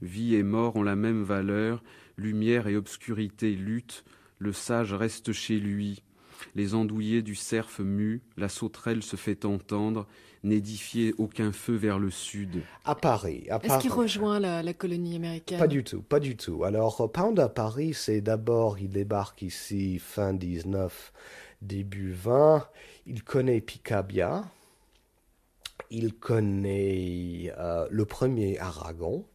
Vie et mort ont la même valeur, lumière et obscurité luttent, le sage reste chez lui. Les andouillés du cerf muent, la sauterelle se fait entendre, n'édifiez aucun feu vers le sud. À Paris. Est-ce qu'il rejoint la colonie américaine ? Pas du tout. Alors, Pound à Paris, c'est d'abord, il débarque ici fin 19, début 20. Il connaît Picabia. Il connaît le premier Aragon.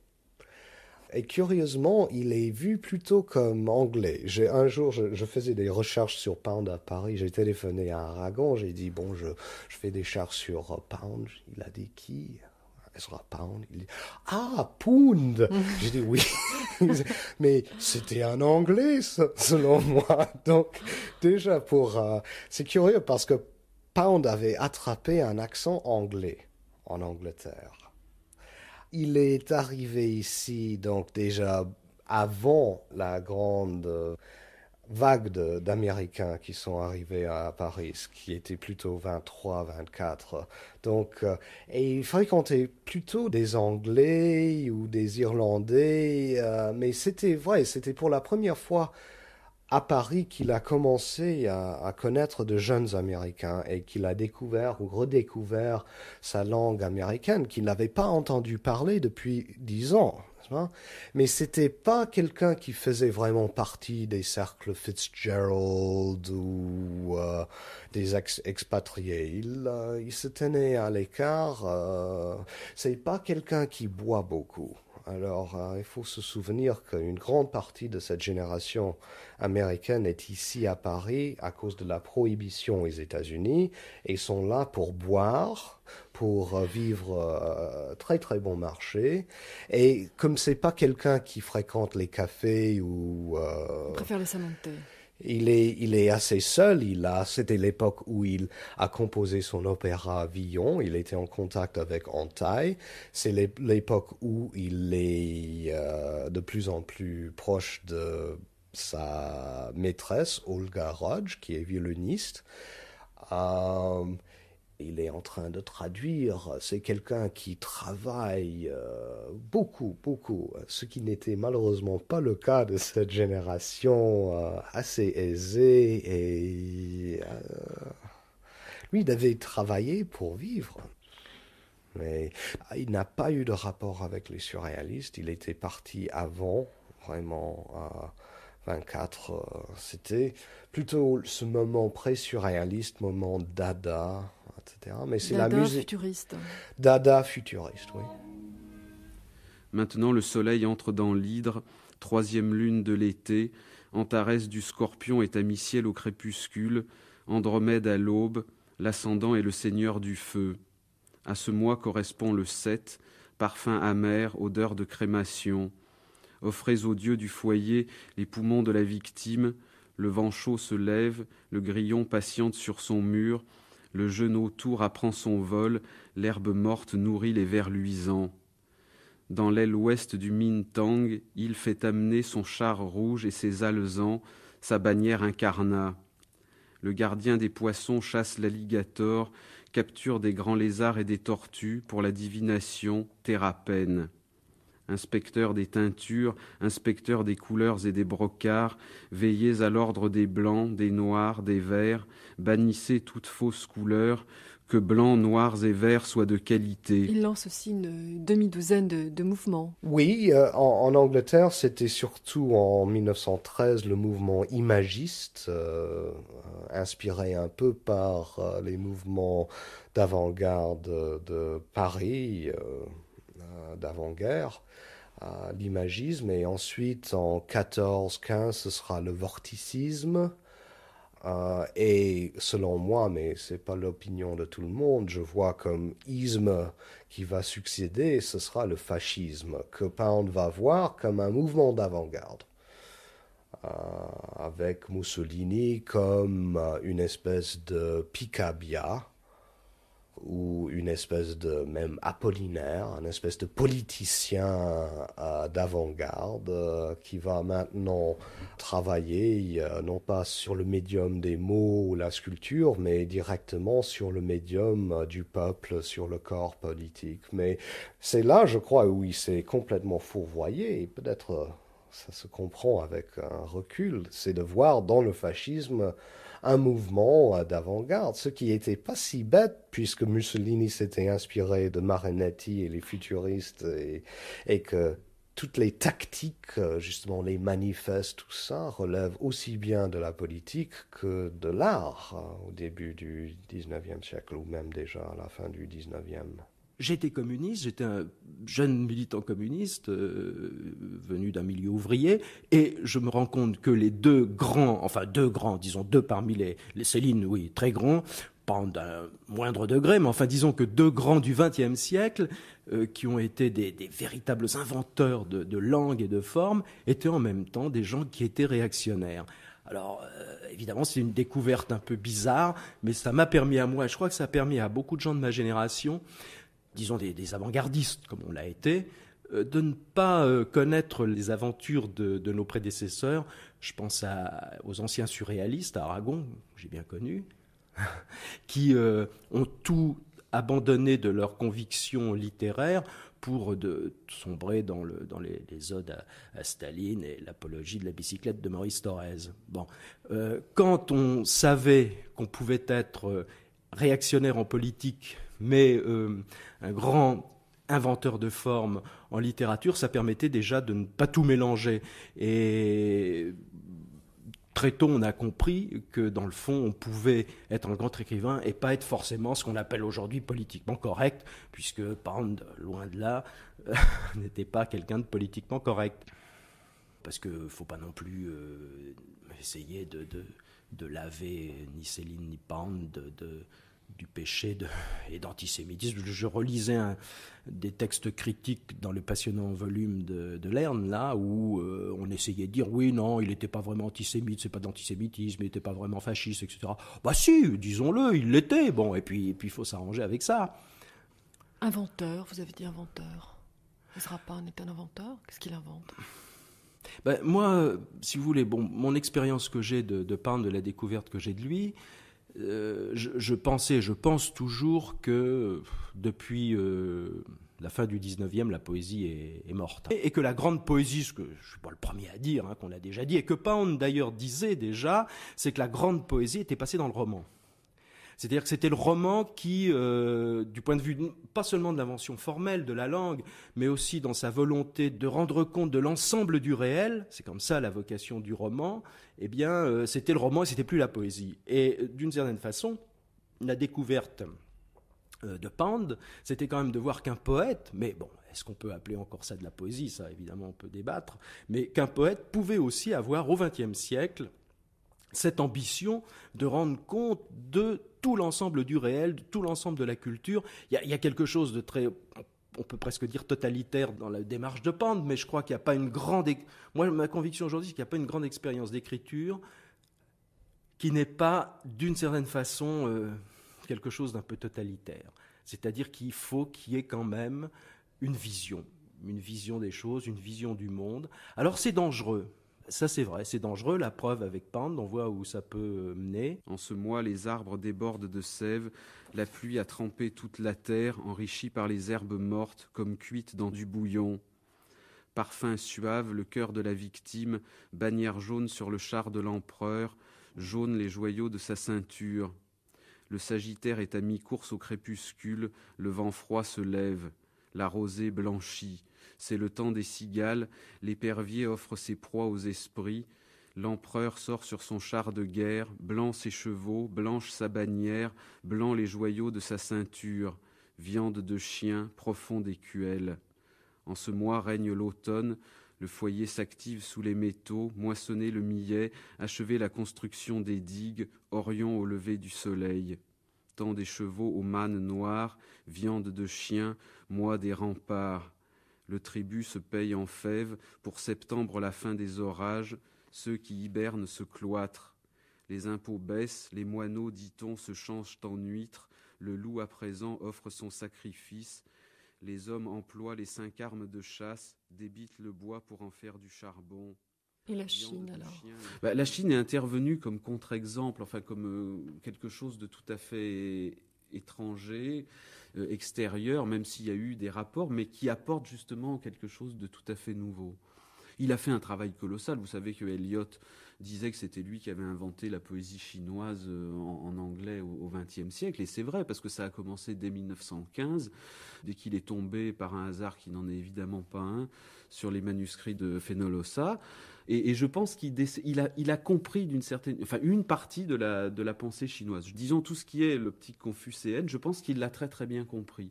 Et curieusement, il est vu plutôt comme anglais. Un jour, je faisais des recherches sur Pound à Paris. J'ai téléphoné à Aragon. J'ai dit, bon, je fais des recherches sur Pound. Il a dit qui ? Ezra Pound. Il dit, Pound. J'ai dit oui. Mais c'était un anglais, selon moi. Donc, déjà c'est curieux parce que Pound avait attrapé un accent anglais en Angleterre. Il est arrivé ici, donc déjà avant la grande vague d'Américains qui sont arrivés à Paris, qui était plutôt 23, 24. Donc, et il fréquentait plutôt des Anglais ou des Irlandais, mais c'était pour la première fois à Paris qu'il a commencé à connaître de jeunes Américains et qu'il a découvert ou redécouvert sa langue américaine qu'il n'avait pas entendu parler depuis 10 ans. Mais c'était pas quelqu'un qui faisait vraiment partie des cercles Fitzgerald ou des expatriés. Il se tenait à l'écart. C'est pas quelqu'un qui boit beaucoup. Alors, il faut se souvenir qu'une grande partie de cette génération américaine est ici à Paris à cause de la prohibition aux États-Unis et sont là pour boire, pour vivre très très bon marché. Et comme c'est pas quelqu'un qui fréquente les cafés ou il préfère les salons de thé. Il est assez seul. C'était l'époque où il a composé son opéra Villon. Il était en contact avec Antaï. C'est l'époque où il est de plus en plus proche de sa maîtresse, Olga Rodge, qui est violoniste. Il est en train de traduire. C'est quelqu'un qui travaille beaucoup, beaucoup, ce qui n'était malheureusement pas le cas de cette génération assez aisée. Et lui, il devait travailler pour vivre. Mais il n'a pas eu de rapport avec les surréalistes. Il était parti avant, vraiment, à 24. C'était plutôt ce moment pré-surréaliste, moment dada, etc. Mais c'est Dada la musique futuriste. Dada futuriste, oui. Maintenant, le soleil entre dans l'hydre, 3e lune de l'été. Antares du Scorpion est à mi-ciel au crépuscule. Andromède à l'aube. L'ascendant est le seigneur du feu. À ce mois correspond le 7, parfum amer, odeur de crémation. Offrez aux dieux du foyer les poumons de la victime. Le vent chaud se lève, le grillon patiente sur son mur. Le jeune autour apprend son vol, l'herbe morte nourrit les vers luisants. Dans l'aile ouest du Mintang, il fait amener son char rouge et ses alezans, sa bannière incarnat. Le gardien des poissons chasse l'alligator, capture des grands lézards et des tortues pour la divination, thérapène. Inspecteur des teintures, inspecteur des couleurs et des brocards, veillez à l'ordre des blancs, des noirs, des verts, bannissez toute fausse couleur, que blancs, noirs et verts soient de qualité. Il lance aussi une demi-douzaine de mouvements. Oui, en Angleterre, c'était surtout en 1913 le mouvement imagiste, inspiré un peu par les mouvements d'avant-garde de Paris, d'avant-guerre. L'imagisme, et ensuite en 14-15 ce sera le vorticisme, et selon moi, mais c'est pas l'opinion de tout le monde, je vois comme isme qui va succéder, ce sera le fascisme, que Pound va voir comme un mouvement d'avant-garde, avec Mussolini comme une espèce de Picabia, ou une espèce de même Apollinaire, une espèce de politicien d'avant-garde qui va maintenant travailler non pas sur le médium des mots ou la sculpture, mais directement sur le médium du peuple, sur le corps politique. Mais c'est là, je crois, où il s'est complètement fourvoyé, et peut-être ça se comprend avec un recul, c'est de voir dans le fascisme un mouvement d'avant-garde, ce qui n'était pas si bête, puisque Mussolini s'était inspiré de Marinetti et les futuristes, et que toutes les tactiques, justement les manifestes, tout ça, relèvent aussi bien de la politique que de l'art, au début du 19e siècle, ou même déjà à la fin du 19e. J'étais communiste, j'étais un jeune militant communiste venu d'un milieu ouvrier, et je me rends compte que les deux grands, disons deux parmi les Céline, oui, très grands, pas d'un moindre degré, mais enfin disons que 2 grands du XXe siècle, qui ont été des véritables inventeurs de langue et de forme, étaient en même temps des gens qui étaient réactionnaires. Alors, évidemment, c'est une découverte un peu bizarre, mais ça m'a permis à moi, je crois que ça a permis à beaucoup de gens de ma génération, disons des avant-gardistes comme on l'a été, de ne pas connaître les aventures de nos prédécesseurs. Je pense aux anciens surréalistes à Aragon, que j'ai bien connu, qui ont tout abandonné de leurs convictions littéraires pour sombrer dans les odes à Staline et l'apologie de la bicyclette de Maurice Thorez. Bon, quand on savait qu'on pouvait être réactionnaire en politique, mais un grand inventeur de formes en littérature, ça permettait déjà de ne pas tout mélanger. Et très tôt, on a compris que, dans le fond, on pouvait être un grand écrivain et pas être forcément ce qu'on appelle aujourd'hui politiquement correct, puisque Pound, loin de là, n'était pas quelqu'un de politiquement correct. Parce qu'il ne faut pas non plus essayer de laver ni Céline ni Pound du péché et d'antisémitisme. Je relisais des textes critiques dans le passionnant volume de Lerne, là, où on essayait de dire, oui, non, il n'était pas vraiment antisémite, c'est pas d'antisémitisme, il n'était pas vraiment fasciste, etc. Bah si, disons-le, il l'était. Bon, et puis il faut s'arranger avec ça. Inventeur, vous avez dit inventeur. Ezra Pound est un inventeur? Qu'est-ce qu'il invente? Ben, moi, si vous voulez, mon expérience que j'ai de Pound, de la découverte que j'ai de lui, je pense toujours que depuis la fin du 19e, la poésie est morte. Et que la grande poésie, ce que je ne suis pas le premier à dire, qu'on l'a déjà dit, et que Pound d'ailleurs disait déjà, c'est que la grande poésie était passée dans le roman. C'est-à-dire que c'était le roman qui, du point de vue pas seulement de l'invention formelle de la langue, mais aussi dans sa volonté de rendre compte de l'ensemble du réel, c'est comme ça la vocation du roman, eh bien, c'était le roman et c'était plus la poésie. Et d'une certaine façon, la découverte de Pound, c'était quand même de voir qu'un poète, mais bon, est-ce qu'on peut appeler encore ça de la poésie? Ça, évidemment, on peut débattre, mais qu'un poète pouvait aussi avoir, au XXe siècle, cette ambition de rendre compte de tout l'ensemble du réel, de tout l'ensemble de la culture. Il y a quelque chose de très, on peut presque dire totalitaire dans la démarche de Pound, mais je crois qu'il n'y a pas une grande... Moi, ma conviction aujourd'hui, c'est qu'il n'y a pas une grande expérience d'écriture qui n'est pas, d'une certaine façon, quelque chose d'un peu totalitaire. C'est-à-dire qu'il faut qu'il y ait quand même une vision des choses, une vision du monde. Alors c'est dangereux. Ça, c'est vrai, c'est dangereux. La preuve avec Pound, on voit où ça peut mener. En ce mois, les arbres débordent de sève. La pluie a trempé toute la terre, enrichie par les herbes mortes, comme cuites dans du bouillon. Parfum suave, le cœur de la victime, bannière jaune sur le char de l'empereur, jaune les joyaux de sa ceinture. Le Sagittaire est à mi-course au crépuscule, le vent froid se lève. La rosée blanchit. C'est le temps des cigales, l'épervier offre ses proies aux esprits, l'empereur sort sur son char de guerre, blanc ses chevaux, blanche sa bannière, blanc les joyaux de sa ceinture, viande de chien, profonde écuelle. En ce mois règne l'automne, le foyer s'active sous les métaux, moissonner le millet, achever la construction des digues, Orion au lever du soleil. Temps des chevaux aux mânes noirs, viande de chien, mois des remparts. Le tribut se paye en fèves, pour septembre la fin des orages, ceux qui hibernent se cloîtrent. Les impôts baissent, les moineaux, dit-on, se changent en huîtres, le loup à présent offre son sacrifice, les hommes emploient les 5 armes de chasse, débitent le bois pour en faire du charbon. Et la Chine, alors? La Chine est intervenue comme contre-exemple, enfin comme quelque chose de tout à fait étranger, extérieur, même s'il y a eu des rapports, mais qui apporte justement quelque chose de tout à fait nouveau. Il a fait un travail colossal. Vous savez que Eliot disait que c'était lui qui avait inventé la poésie chinoise en anglais au XXe siècle. Et c'est vrai, parce que ça a commencé dès 1915, dès qu'il est tombé par un hasard qui n'en est évidemment pas un, sur les manuscrits de Fenollosa. Et je pense qu'il a compris une partie de la pensée chinoise. Disons tout ce qui est l'optique confucéenne, je pense qu'il l'a très très bien compris.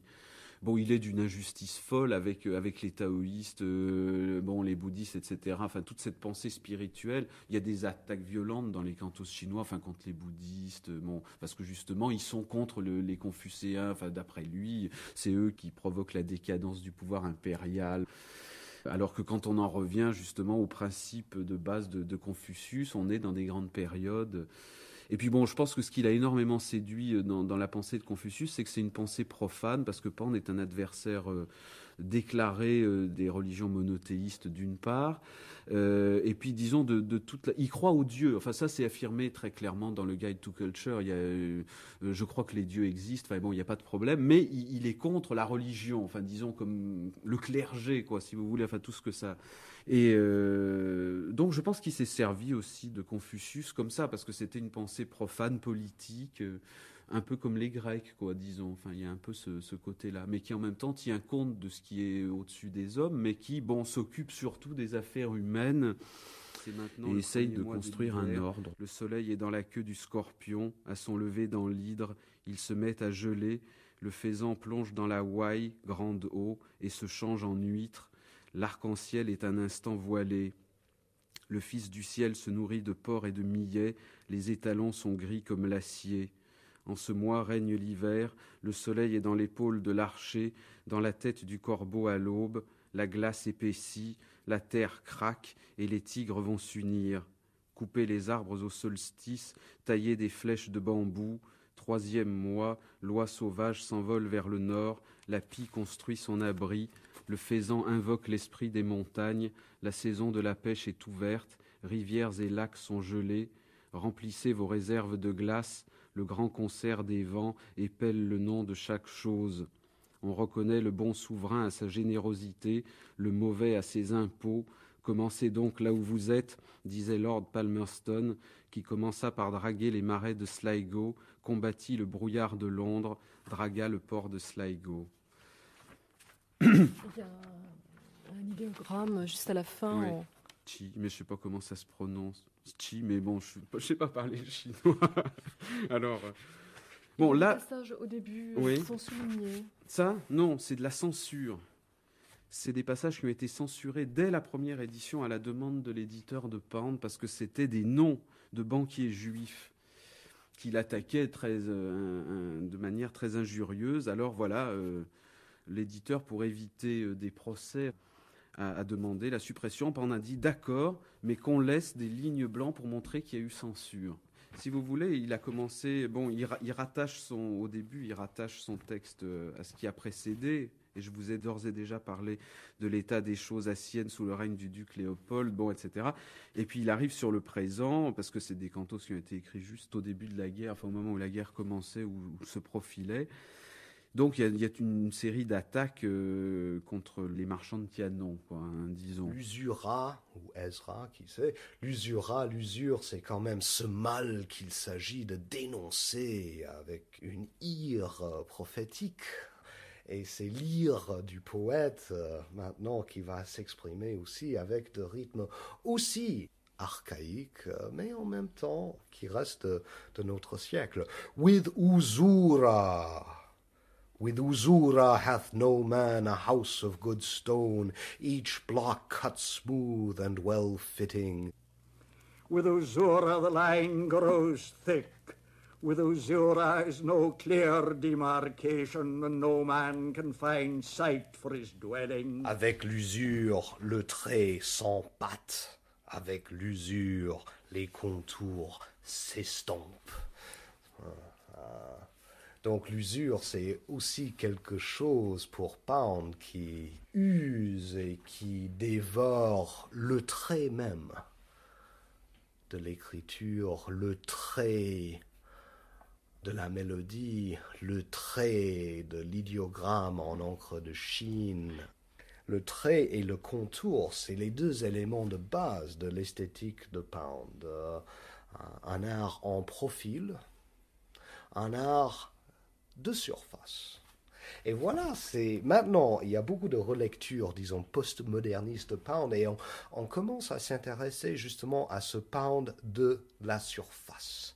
bon, il est d'une injustice folle avec les taoïstes, les bouddhistes, etc. Enfin, toute cette pensée spirituelle. Il y a des attaques violentes dans les cantos chinois, enfin, contre les bouddhistes, parce que justement, ils sont contre les confucéens. Enfin, d'après lui, c'est eux qui provoquent la décadence du pouvoir impérial. Alors que quand on en revient justement au principe de base de Confucius, on est dans des grandes périodes. Et puis bon, je pense que ce qui l'a énormément séduit dans la pensée de Confucius, c'est que c'est une pensée profane, parce que Pan est un adversaire déclaré des religions monothéistes d'une part, et puis disons de toute il croit aux dieux. Enfin, ça c'est affirmé très clairement dans le Guide to Culture. Il y a, je crois que les dieux existent. Enfin bon, il n'y a pas de problème, mais il est contre la religion. Enfin, disons comme le clergé, quoi, si vous voulez. Enfin, tout ce que ça. Et donc je pense qu'il s'est servi aussi de Confucius comme ça, parce que c'était une pensée profane, politique, un peu comme les Grecs, quoi, disons. Enfin, il y a un peu ce côté-là, mais qui en même temps tient compte de ce qui est au-dessus des hommes, mais qui, s'occupe surtout des affaires humaines et essaye de construire un ordre. Le soleil est dans la queue du scorpion, à son lever dans l'hydre, il se met à geler, le faisan plonge dans la ouaille, grande eau, et se change en huître. L'arc-en-ciel est un instant voilé. Le fils du ciel se nourrit de porc et de millet, les étalons sont gris comme l'acier. En ce mois règne l'hiver, le soleil est dans l'épaule de l'archer, dans la tête du corbeau à l'aube, la glace épaissit, la terre craque et les tigres vont s'unir. Couper les arbres au solstice, tailler des flèches de bambou. 3e mois, l'oie sauvage s'envole vers le nord, la pie construit son abri, le faisan invoque l'esprit des montagnes, la saison de la pêche est ouverte, rivières et lacs sont gelés, remplissez vos réserves de glace, le grand concert des vents épelle le nom de chaque chose. On reconnaît le bon souverain à sa générosité, le mauvais à ses impôts. Commencez donc là où vous êtes, disait Lord Palmerston, qui commença par draguer les marais de Sligo, combattit le brouillard de Londres, dragua le port de Sligo. Il y a un idéogramme juste à la fin. Oui. Chi, mais je ne sais pas comment ça se prononce. Chi, mais bon, je ne sais pas parler chinois. Alors, bon, là... Les passages au début sont soulignés. Ça, non, c'est de la censure. C'est des passages qui ont été censurés dès la première édition à la demande de l'éditeur de Pound, parce que c'était des noms de banquiers juifs qu'il attaquait de manière très injurieuse. Alors voilà, l'éditeur, pour éviter des procès, a demandé la suppression. Pound a dit d'accord, mais qu'on laisse des lignes blanches pour montrer qu'il y a eu censure. Si vous voulez, il a commencé... Bon, il rattache au début, il rattache son texte à ce qui a précédé. Et je vous ai d'ores et déjà parlé de l'état des choses à Sienne sous le règne du duc Léopold, etc. Et puis il arrive sur le présent, parce que c'est des cantos qui ont été écrits juste au début de la guerre, enfin au moment où la guerre commençait, où se profilait. Donc il y a une série d'attaques contre les marchands de Tianon, quoi, disons. L'usura, ou Ezra, qui sait, l'usure, c'est quand même ce mal qu'il s'agit de dénoncer avec une ire prophétique. Et c'est l'ire du poète maintenant qui va s'exprimer aussi avec des rythmes aussi archaïques, mais en même temps qui restent de notre siècle. With usura hath no man a house of good stone, each block cut smooth and well-fitting. With usura the line grows thick. With usura is no clear demarcation, and no man can find site for his dwelling. Avec l'usure, le trait s'empâte. Avec l'usure, les contours s'estompent. Donc l'usure, c'est aussi quelque chose pour Pound qui use et qui dévore le trait même de l'écriture, le trait de la mélodie, le trait de l'idéogramme en encre de Chine. Le trait et le contour, c'est les deux éléments de base de l'esthétique de Pound. Un art en profil, un art de surface. Et voilà, c'est maintenant, il y a beaucoup de relectures, disons, post-modernistes de Pound, et on commence à s'intéresser justement à ce Pound de la surface.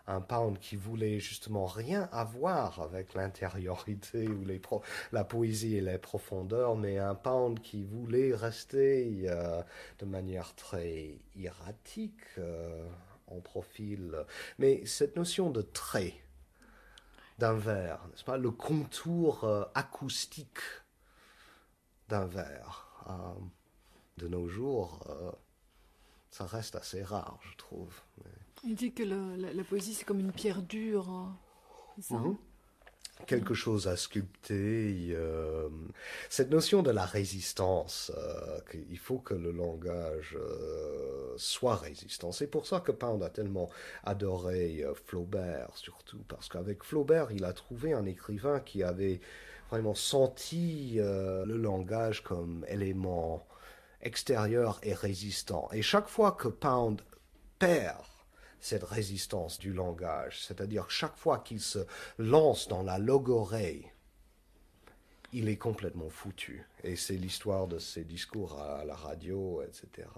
un Pound qui voulait justement rien avoir avec l'intériorité ou la poésie et les profondeurs, mais un Pound qui voulait rester de manière très erratique en profil. Mais cette notion de trait d'un vers, n'est-ce pas, le contour acoustique d'un vers, de nos jours, ça reste assez rare, je trouve. Il dit que la poésie, c'est comme une pierre dure, hein. C'est ça? Quelque chose à sculpter. Cette notion de la résistance, qu'il faut que le langage soit résistant. C'est pour ça que Pound a tellement adoré Flaubert, surtout, parce qu'avec Flaubert, il a trouvé un écrivain qui avait vraiment senti le langage comme élément extérieur et résistant. Et chaque fois que Pound perd cette résistance du langage, c'est-à-dire chaque fois qu'il se lance dans la logorrhée, il est complètement foutu. Et c'est l'histoire de ses discours à la radio, etc.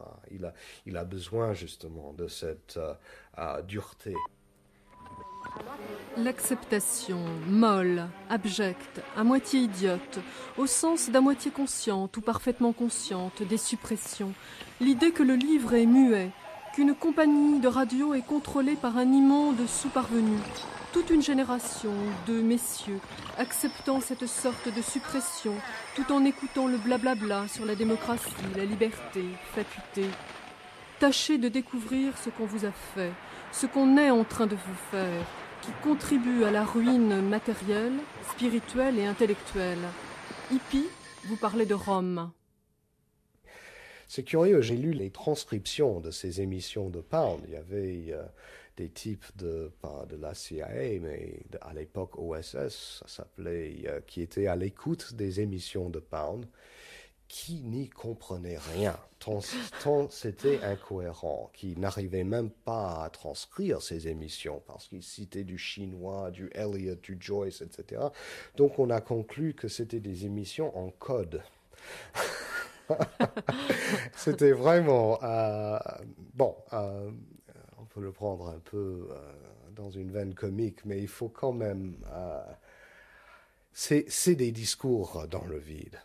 Il a besoin justement de cette dureté. L'acceptation, molle, abjecte, à moitié idiote, au sens d'à moitié consciente ou parfaitement consciente, des suppressions, l'idée que le livre est muet, qu'une compagnie de radio est contrôlée par un immonde sous-parvenu, toute une génération de messieurs acceptant cette sorte de suppression, tout en écoutant le blablabla sur la démocratie, la liberté, fatuité. Tâchez de découvrir ce qu'on vous a fait, ce qu'on est en train de vous faire, qui contribue à la ruine matérielle, spirituelle et intellectuelle. Hippie, vous parlez de Rome. C'est curieux, j'ai lu les transcriptions de ces émissions de Pound. Il y avait des types pas de la CIA, mais à l'époque OSS, ça s'appelait, qui étaient à l'écoute des émissions de Pound, qui n'y comprenaient rien, tant c'était incohérent, qui n'arrivaient même pas à transcrire ces émissions, parce qu'ils citaient du chinois, du Eliot, du Joyce, etc. Donc on a conclu que c'était des émissions en code. C'était vraiment... on peut le prendre un peu dans une veine comique, mais il faut quand même... c'est des discours dans le vide.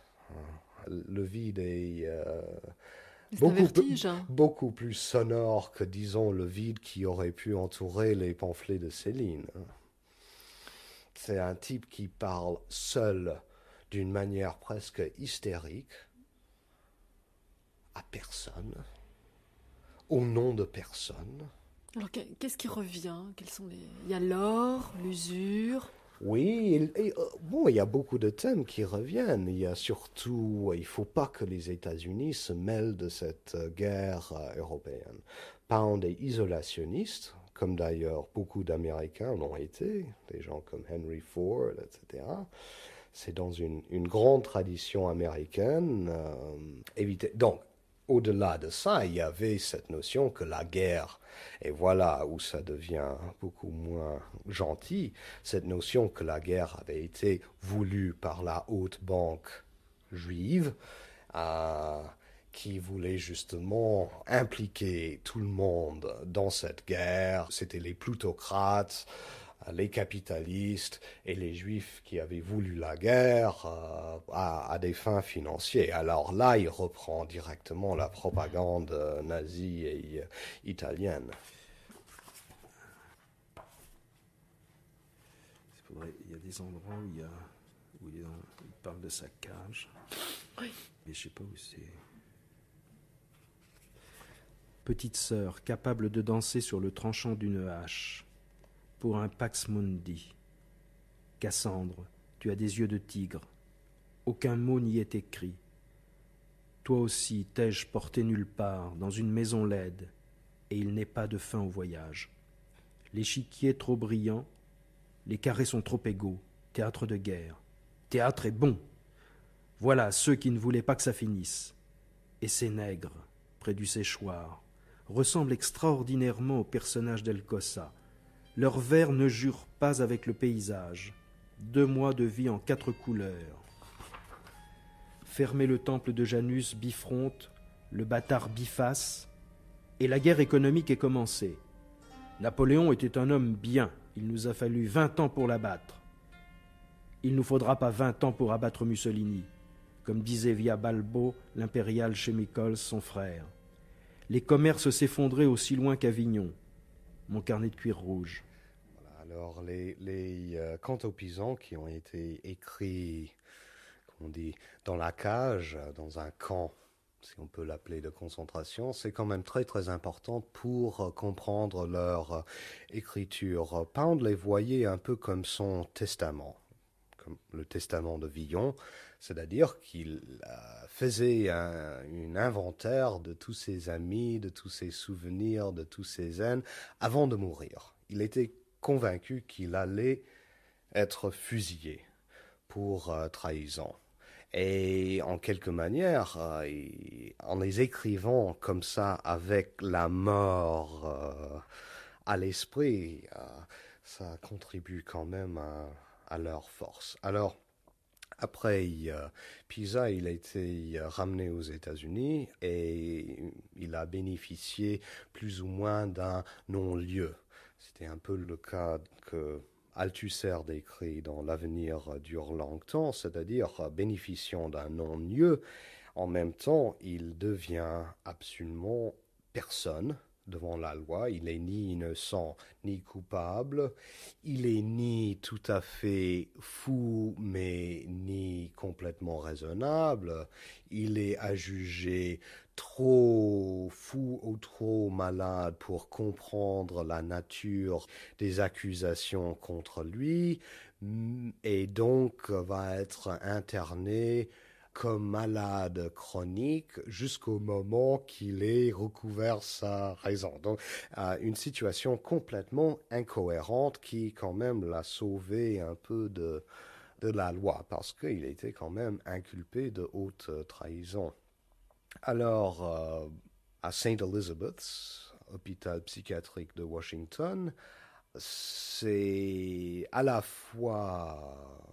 Le vide est beaucoup plus sonore que, disons, le vide qui aurait pu entourer les pamphlets de Céline. C'est un type qui parle seul, d'une manière presque hystérique, à personne, au nom de personne. Alors, qu'est-ce qui revient? Il y a l'or, l'usure... Oui, il y a beaucoup de thèmes qui reviennent. Il y a surtout, il ne faut pas que les États-Unis se mêlent de cette guerre européenne. Pound est isolationniste, comme d'ailleurs beaucoup d'Américains l'ont été, des gens comme Henry Ford, etc. C'est dans une grande tradition américaine. Donc, au-delà de ça, il y avait cette notion que la guerre, et voilà où ça devient beaucoup moins gentil, cette notion que la guerre avait été voulue par la haute banque juive, qui voulait justement impliquer tout le monde dans cette guerre. C'était les plutocrates, les capitalistes et les juifs qui avaient voulu la guerre à des fins financières. Alors là, il reprend directement la propagande nazie et italienne. Il y a des endroits où il parle de sa cage. Oui. Mais je ne sais pas où c'est. Petite sœur, capable de danser sur le tranchant d'une hache. Pour un Pax Mundi. Cassandre, tu as des yeux de tigre. Aucun mot n'y est écrit. Toi aussi t'ai-je porté nulle part, dans une maison laide, et il n'est pas de fin au voyage. L'échiquier trop brillant, les carrés sont trop égaux, théâtre de guerre. Théâtre est bon. Voilà ceux qui ne voulaient pas que ça finisse. Et ces nègres, près du séchoir, ressemblent extraordinairement aux personnages d'El Cossa. Leurs vers ne jurent pas avec le paysage. 2 mois de vie en 4 couleurs. Fermer le temple de Janus bifronte, le bâtard biface, et la guerre économique est commencée. Napoléon était un homme bien. Il nous a fallu 20 ans pour l'abattre. Il ne nous faudra pas 20 ans pour abattre Mussolini, comme disait via Balbo, l'impérial Chemicols, son frère. Les commerces s'effondraient aussi loin qu'Avignon. Mon carnet de cuir rouge. Voilà, alors, les cantos pisans qui ont été écrits, comme on dit, dans la cage, dans un camp, si on peut l'appeler de concentration, c'est quand même très très important pour comprendre leur écriture. Pound les voyait un peu comme son testament, comme le testament de Villon, c'est-à-dire qu'il faisait un inventaire de tous ses amis, de tous ses souvenirs, de tous ses haines, avant de mourir. Il était convaincu qu'il allait être fusillé pour trahison. Et en quelque manière, en les écrivant comme ça, avec la mort à l'esprit, ça contribue quand même à leur force. Alors, après Pisa, il a été ramené aux États-Unis et il a bénéficié plus ou moins d'un non-lieu. C'était un peu le cas que Althusser décrit dans L'avenir dure longtemps, c'est-à-dire bénéficiant d'un non-lieu. En même temps, il devient absolument personne devant la loi. Il est ni innocent ni coupable. Il est ni tout à fait fou, mais ni complètement raisonnable. Il est à juger trop fou ou trop malade pour comprendre la nature des accusations contre lui, et donc va être interné comme malade chronique jusqu'au moment qu'il ait recouvert sa raison. Donc, une situation complètement incohérente qui, quand même, l'a sauvé un peu de la loi, parce qu'il était quand même inculpé de haute trahison. Alors, à St. Elizabeth's, hôpital psychiatrique de Washington, c'est à la fois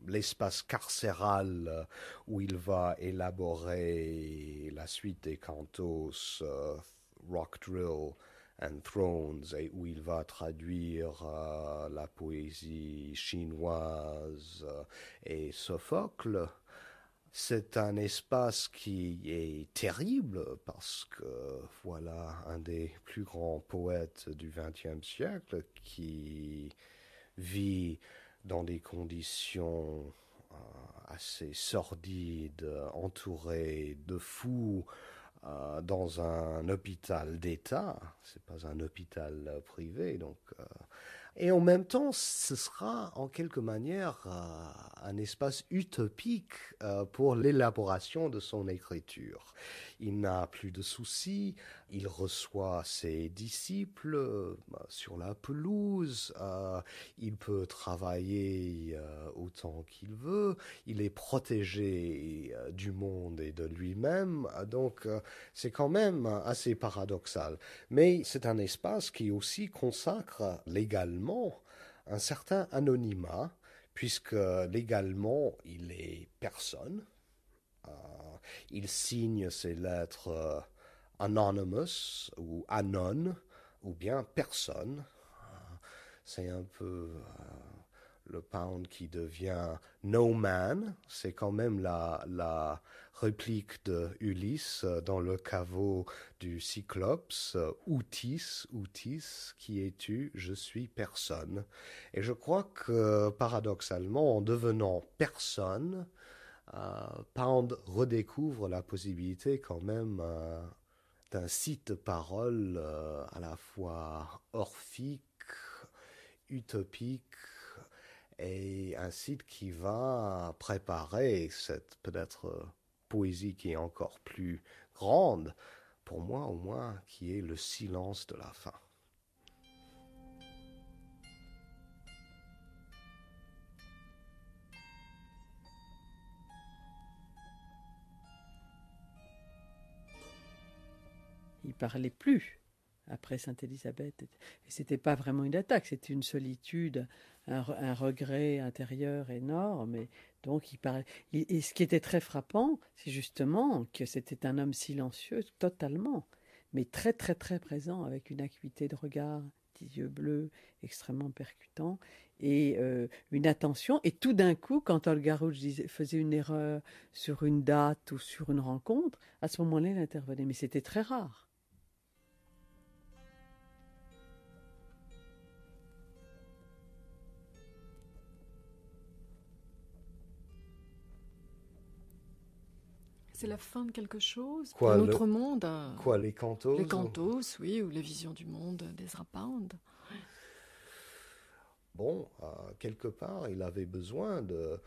l'espace carcéral où il va élaborer la suite des cantos Rock Drill and Thrones, et où il va traduire la poésie chinoise et Sophocle. C'est un espace qui est terrible parce que voilà un des plus grands poètes du XXe siècle qui vit dans des conditions assez sordides, entouré de fous, dans un hôpital d'État. C'est pas un hôpital privé, donc. Et en même temps, ce sera en quelque manière un espace utopique pour l'élaboration de son écriture. Il n'a plus de soucis, il reçoit ses disciples sur la pelouse, il peut travailler autant qu'il veut, il est protégé du monde et de lui-même, donc c'est quand même assez paradoxal. Mais c'est un espace qui aussi consacre légalement un certain anonymat, puisque légalement il est personne. Il signe ses lettres anonymous ou anon, ou bien personne. C'est un peu le Pound qui devient no man. C'est quand même la réplique de Ulysse dans le caveau du Cyclops. Outis, qui es-tu? Je suis personne. Et je crois que paradoxalement, en devenant personne, Pound redécouvre la possibilité quand même d'un site de parole à la fois orphique, utopique, et un site qui va préparer cette peut-être poésie qui est encore plus grande, pour moi au moins, qui est le silence de la fin. Il parlait plus après Sainte-Élisabeth. Et c'était pas vraiment une attaque, c'était une solitude, un regret intérieur énorme. Et donc il parlait. Et ce qui était très frappant, c'est justement que c'était un homme silencieux totalement, mais très très très présent, avec une acuité de regard petits yeux bleus extrêmement percutants, et une attention. Et tout d'un coup, quand Olga Ruch faisait une erreur sur une date ou sur une rencontre, à ce moment-là, elle intervenait. Mais c'était très rare. C'est la fin de quelque chose, Quoi, un autre monde. Quoi, les cantos? Les cantos, oui, ou les visions du monde d'Ezra Pound. Bon, quelque part, il avait besoin de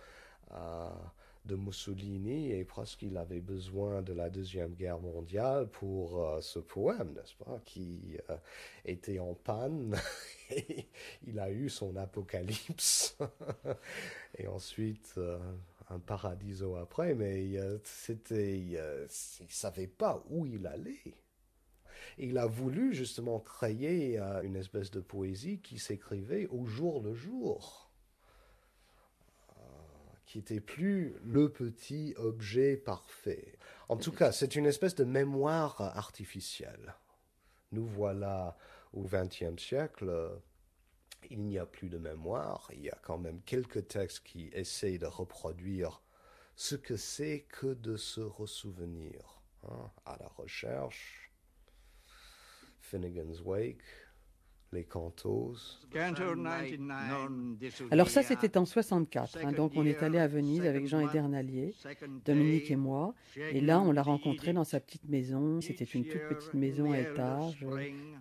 Mussolini, et presque il avait besoin de la Deuxième Guerre mondiale pour ce poème, n'est-ce pas, qui était en panne. Et il a eu son apocalypse. Et ensuite, un paradiso après, mais il savait pas où il allait. Et il a voulu justement créer une espèce de poésie qui s'écrivait au jour le jour, qui était plus le petit objet parfait. En tout cas, c'est une espèce de mémoire artificielle. Nous voilà au XXe siècle. Il n'y a plus de mémoire. Il y a quand même quelques textes qui essayent de reproduire ce que c'est que de se ressouvenir. À la recherche, Finnegan's Wake, les cantos. Alors ça, c'était en 64. Donc on est allé à Venise avec Jean Edernalier, Dominique et moi. Et là, on l'a rencontré dans sa petite maison. C'était une toute petite maison à étage.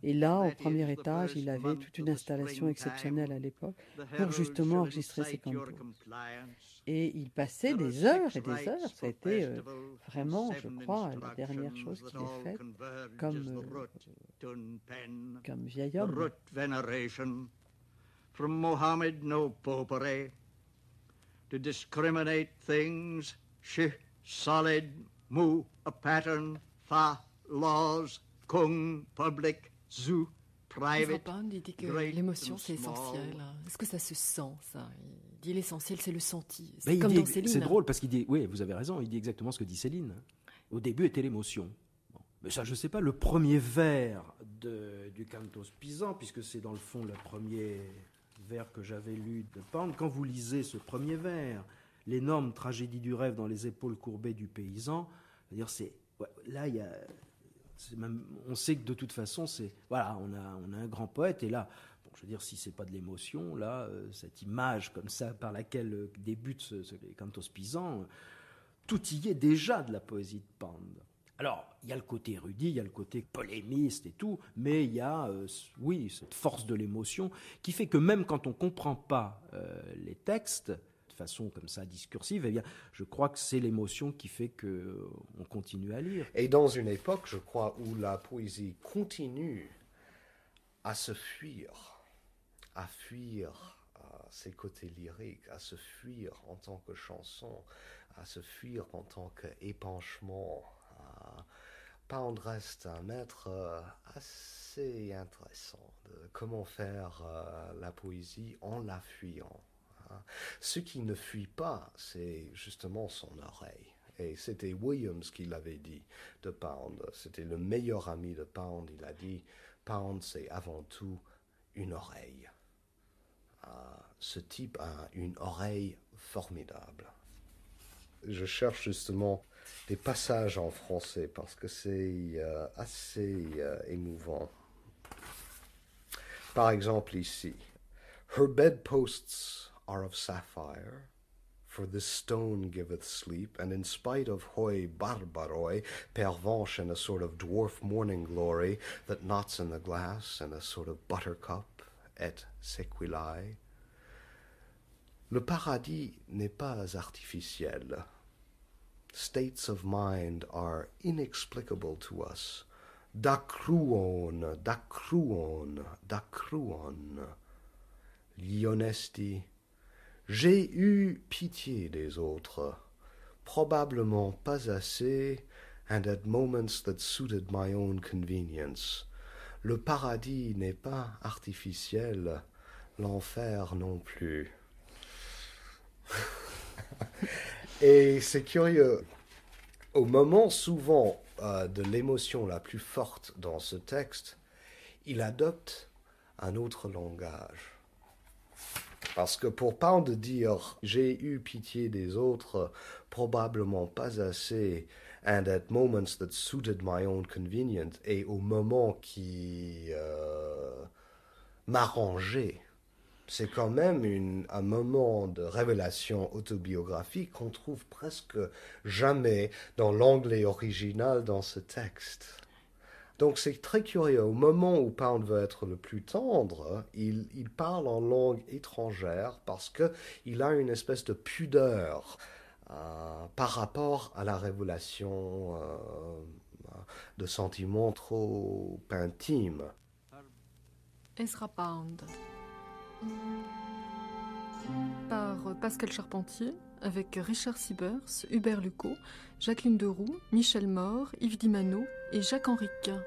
Et là, au premier étage, il avait toute une installation exceptionnelle à l'époque pour justement enregistrer ses cantos. Et il passait des heures et des heures. Ça a été vraiment, je crois, la dernière chose qu'il ait faite comme vieil homme. Veneration from Mohammed no popery to discriminate things shi solid mu a pattern fa laws kung public zu private. Il dit que l'émotion c'est essentiel. Est-ce que ça se sent, ça? Il dit l'essentiel c'est le senti. C'est comme dans Céline. C'est drôle parce qu'il dit, oui, vous avez raison, il dit exactement ce que dit Céline. Au début était l'émotion. Mais ça, je ne sais pas, le premier vers du Cantos Pisan, puisque c'est dans le fond le premier vers que j'avais lu de Pound, quand vous lisez ce premier vers, l'énorme tragédie du rêve dans les épaules courbées du paysan, c'est-à-dire là, il y a... on sait que de toute façon, voilà, on a un grand poète, et là, bon, je veux dire, si c'est pas de l'émotion, là, cette image comme ça par laquelle débute les Cantos Pisan, tout y est déjà de la poésie de Pound. Alors, il y a le côté érudit, il y a le côté polémiste et tout, mais il y a, oui, cette force de l'émotion qui fait que même quand on ne comprend pas les textes, de façon comme ça discursive, eh bien, je crois que c'est l'émotion qui fait qu'on continue à lire. Et dans une époque, je crois, où la poésie continue à se fuir, ses côtés lyriques, à se fuir en tant que chanson, à se fuir en tant qu'épanchement. Pound reste un maître assez intéressant de comment faire la poésie en la fuyant. Ce qui ne fuit pas, c'est justement son oreille. Et c'était Williams qui l'avait dit de Pound. C'était le meilleur ami de Pound. Il a dit, Pound, c'est avant tout une oreille. Ce type a une oreille formidable. Je cherche justement des passages en français parce que c'est assez émouvant. Par exemple ici, her bedposts are of sapphire, for this stone giveth sleep, and in spite of hoi barbaroi, pervenche in a sort of dwarf morning glory that knots in the glass and a sort of buttercup et sequilae. Le paradis n'est pas artificiel. States of mind are inexplicable to us. Dacruon, dacruon, dacruon. L'honnêteté. J'ai eu pitié des autres, probablement pas assez, and at moments that suited my own convenience. Le paradis n'est pas artificiel, l'enfer non plus. Et c'est curieux, au moment souvent de l'émotion la plus forte dans ce texte, il adopte un autre langage. Parce que pour Pound dire « j'ai eu pitié des autres, probablement pas assez, and at moments that suited my own convenience » et au moment qui m'arrangeait, c'est quand même un moment de révélation autobiographique qu'on trouve presque jamais dans l'anglais original dans ce texte. Donc c'est très curieux. Au moment où Pound veut être le plus tendre, il parle en langue étrangère parce qu'il a une espèce de pudeur par rapport à la révélation de sentiments trop intimes. Ezra Pound par Pascal Charpentier, avec Richard Siebers, Hubert Lucot, Jacqueline Deroux, Michel Mort, Yves Dimano et Jacques Henriquin.